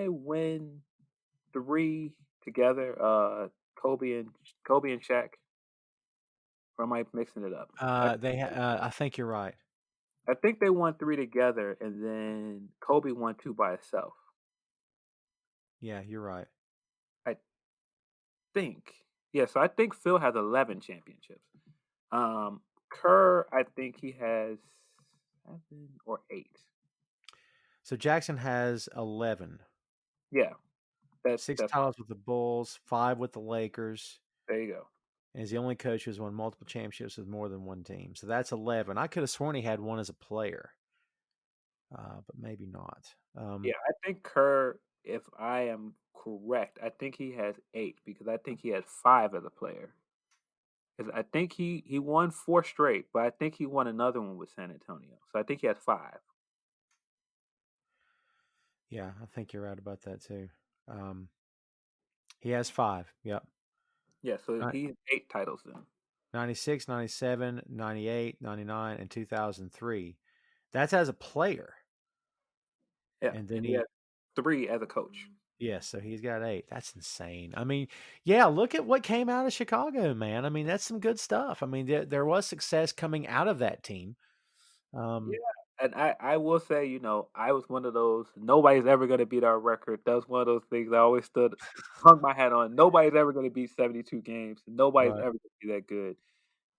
win 3 together? Kobe and Shaq. Or am I mixing it up? I think you're right. I think they won 3 together, and then Kobe won 2 by himself. Yeah, you're right. I think. Yeah, so I think Phil has 11 championships. Kerr, I think he has 7 or 8. So Jackson has 11. Yeah, 6 that's titles with the Bulls, 5 with the Lakers. there you go. And he's the only coach who's won multiple championships with more than one team. So that's 11. I could have sworn he had 1 as a player, but maybe not. Yeah, I think Kerr, if I am correct, I think he has 8 because I think he had 5 as a player. Because I think he won 4 straight, but I think he won another one with San Antonio. So I think he has 5. Yeah, I think you're right about that too. He has 5. Yep. Yeah, so Right. he has 8 titles then. 96, 97, 98, 99, and 2003. That's as a player. Yeah, And then he has 3 as a coach. Yes, so he's got 8. That's insane. I mean, yeah, look at what came out of Chicago, man. I mean, that's some good stuff. I mean, there was success coming out of that team. Yeah, and I will say, I was one of those. Nobody's ever going to beat our record. That was one of those things I always hung my hat on. Nobody's ever going to beat 72 games. Nobody's Right. ever going to be that good.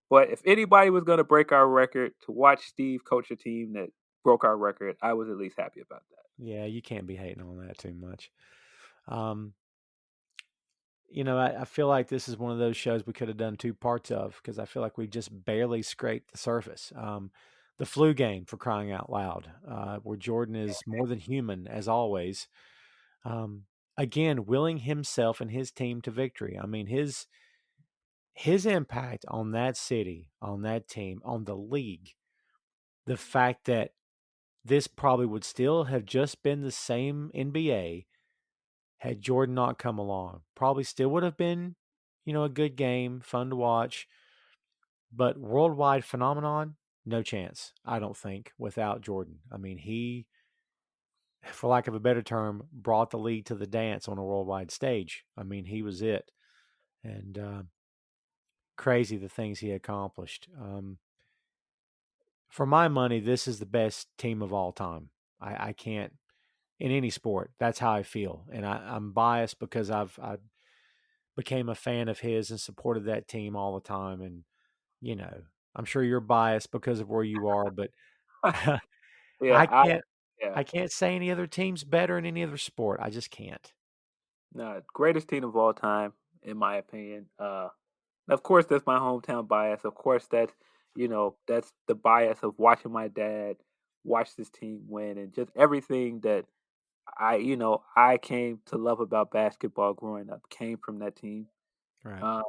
But if anybody was going to break our record, to watch Steve coach a team that broke our record, I was at least happy about that. Yeah, you can't be hating on that too much. Um, I feel like this is one of those shows we could have done two parts of because I feel like we just barely scraped the surface. The flu game, for crying out loud, where Jordan is more than human, as always. Um, Again, willing himself and his team to victory. I mean, his impact on that city, on that team, on the league, the fact that this probably would still have just been the same NBA had Jordan not come along. Probably still would have been, a good game, fun to watch. But worldwide phenomenon, no chance, I don't think, without Jordan. I mean, he, for lack of a better term, brought the league to the dance on a worldwide stage. I mean, he was it. And crazy the things he accomplished. For my money, this is the best team of all time. I can't, in any sport. That's how I feel. And I'm biased because I became a fan of his and supported that team all the time. And, I'm sure you're biased because of where you are, but Yeah, I can't yeah. I can't say any other team's better in any other sport. I just can't. No, greatest team of all time, in my opinion. Of course, that's my hometown bias. Of course, that's the bias of watching my dad watch this team win, and just everything that I came to love about basketball growing up came from that team. Right. Um,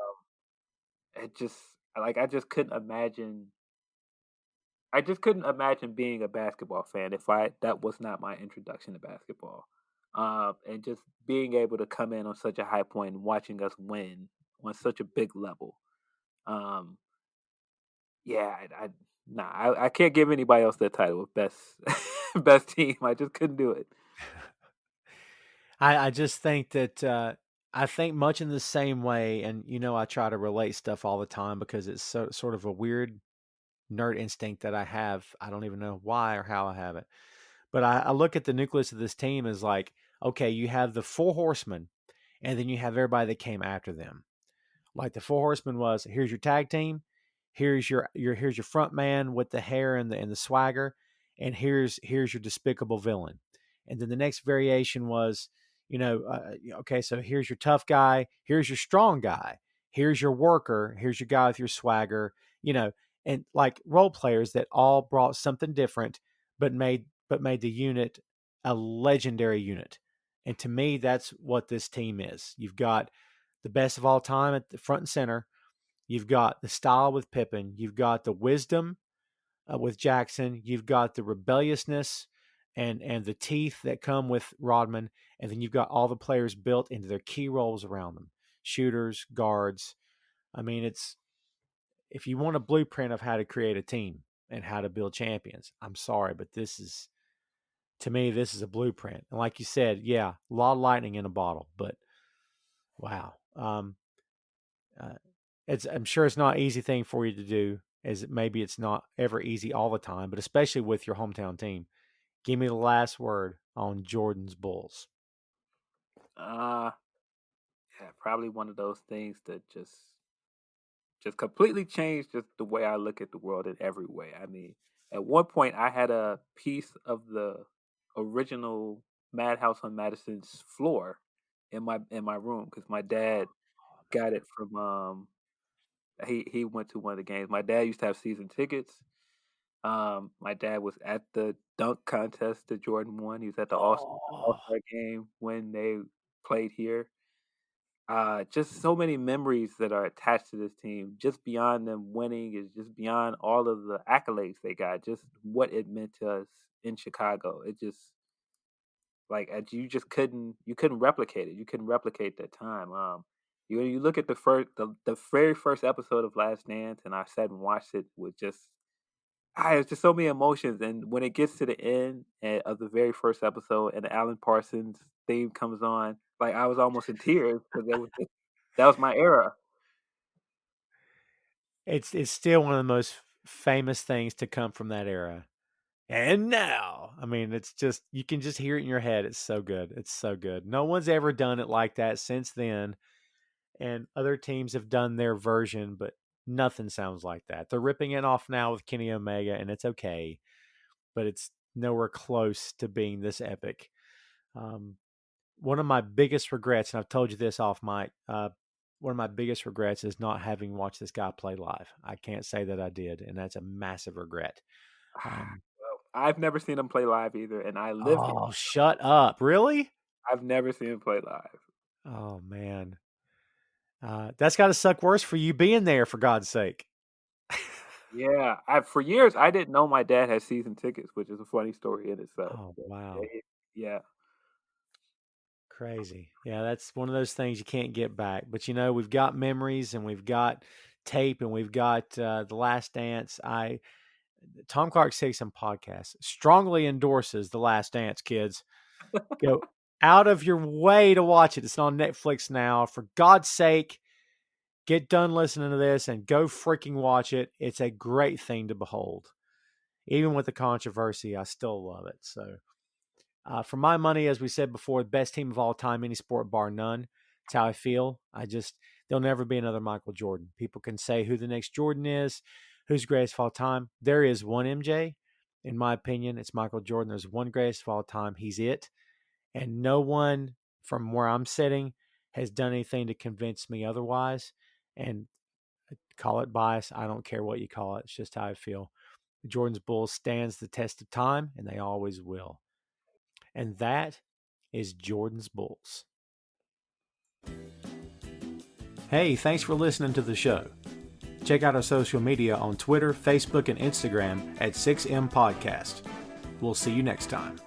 it just like I just couldn't imagine being a basketball fan if I that was not my introduction to basketball. And just being able to come in on such a high point and watching us win on such a big level. Um, yeah, I can't give anybody else that title of best best team. I just couldn't do it. I just think that I think much in the same way, and I try to relate stuff all the time because it's sort of a weird nerd instinct that I have. I don't even know why or how I have it. But I look at the nucleus of this team as like, okay, you have the four horsemen, and then you have everybody that came after them. Like the four horsemen was, here's your tag team, here's your front man with the hair and the swagger, and here's your despicable villain. And then the next variation was, okay, so here's your tough guy, here's your strong guy, here's your worker, here's your guy with your swagger, and like role players that all brought something different, but made the unit a legendary unit. And to me, that's what this team is. You've got the best of all time at the front and center. You've got the style with Pippen. You've got the wisdom with Jackson. You've got the rebelliousness and the teeth that come with Rodman. And then you've got all the players built into their key roles around them: shooters, guards. I mean, it's if you want a blueprint of how to create a team and how to build champions, I'm sorry, but to me, this is a blueprint. And like you said, yeah, a lot of lightning in a bottle, but wow. Uh, I'm sure it's not an easy thing for you to do, as maybe it's not ever easy all the time, but especially with your hometown team. Give me the last word on Jordan's Bulls. Uh yeah, probably one of those things that just completely changed just the way I look at the world in every way. I mean, at one point I had a piece of the original Madhouse on Madison's floor in my room because my dad got it from he went to one of the games. My dad used to have season tickets. My dad was at the dunk contest that Jordan won. He was at the All Oh, Star game when they played here. Just so many memories that are attached to this team. Just beyond them winning is just beyond all of the accolades they got. Just what it meant to us in Chicago. It just you couldn't replicate it. You couldn't replicate that time. You look at the very first episode of Last Dance, and I sat and watched it with just it's just so many emotions. And when it gets to the end of the very first episode, and the Alan Parsons theme comes on, like I was almost in tears because that was my era. it's still one of the most famous things to come from that era. And now, I mean, it's just you can just hear it in your head. It's so good. It's so good. No one's ever done it like that since then, and other teams have done their version, but nothing sounds like that. They're ripping it off now with Kenny Omega, and it's okay, but nowhere close to being this epic. One of my biggest regrets, and I've told you this off mic, one of my biggest regrets is not having watched this guy play live. I can't say that I did, and that's a massive regret. Well, I've never seen him play live either, and I live here. Oh, shut up. Really? I've never seen him play live. Oh, man. That's got to suck worse for you being there, for God's sake. Yeah, for years I didn't know my dad had season tickets, which is a funny story in itself. Oh, wow. Yeah. Crazy. Yeah, that's one of those things you can't get back. But, we've got memories and we've got tape and we've got The Last Dance. Tom Clark 6M podcast strongly endorses The Last Dance, kids. Go out of your way to watch it. It's on Netflix now. For God's sake, get done listening to this and go freaking watch it. It's a great thing to behold. Even with the controversy, I still love it. So, for my money, as we said before, the best team of all time, any sport bar none. That's how I feel. There'll never be another Michael Jordan. People can say who the next Jordan is, who's greatest of all time. There is one MJ. In my opinion, it's Michael Jordan. There's one greatest of all time. He's it. And no one from where I'm sitting has done anything to convince me otherwise. And call it bias. I don't care what you call it. It's just how I feel. Jordan's Bulls stands the test of time, and they always will. And that is Jordan's Bulls. Hey, thanks for listening to the show. Check out our social media on Twitter, Facebook, and Instagram at 6M Podcast. We'll see you next time.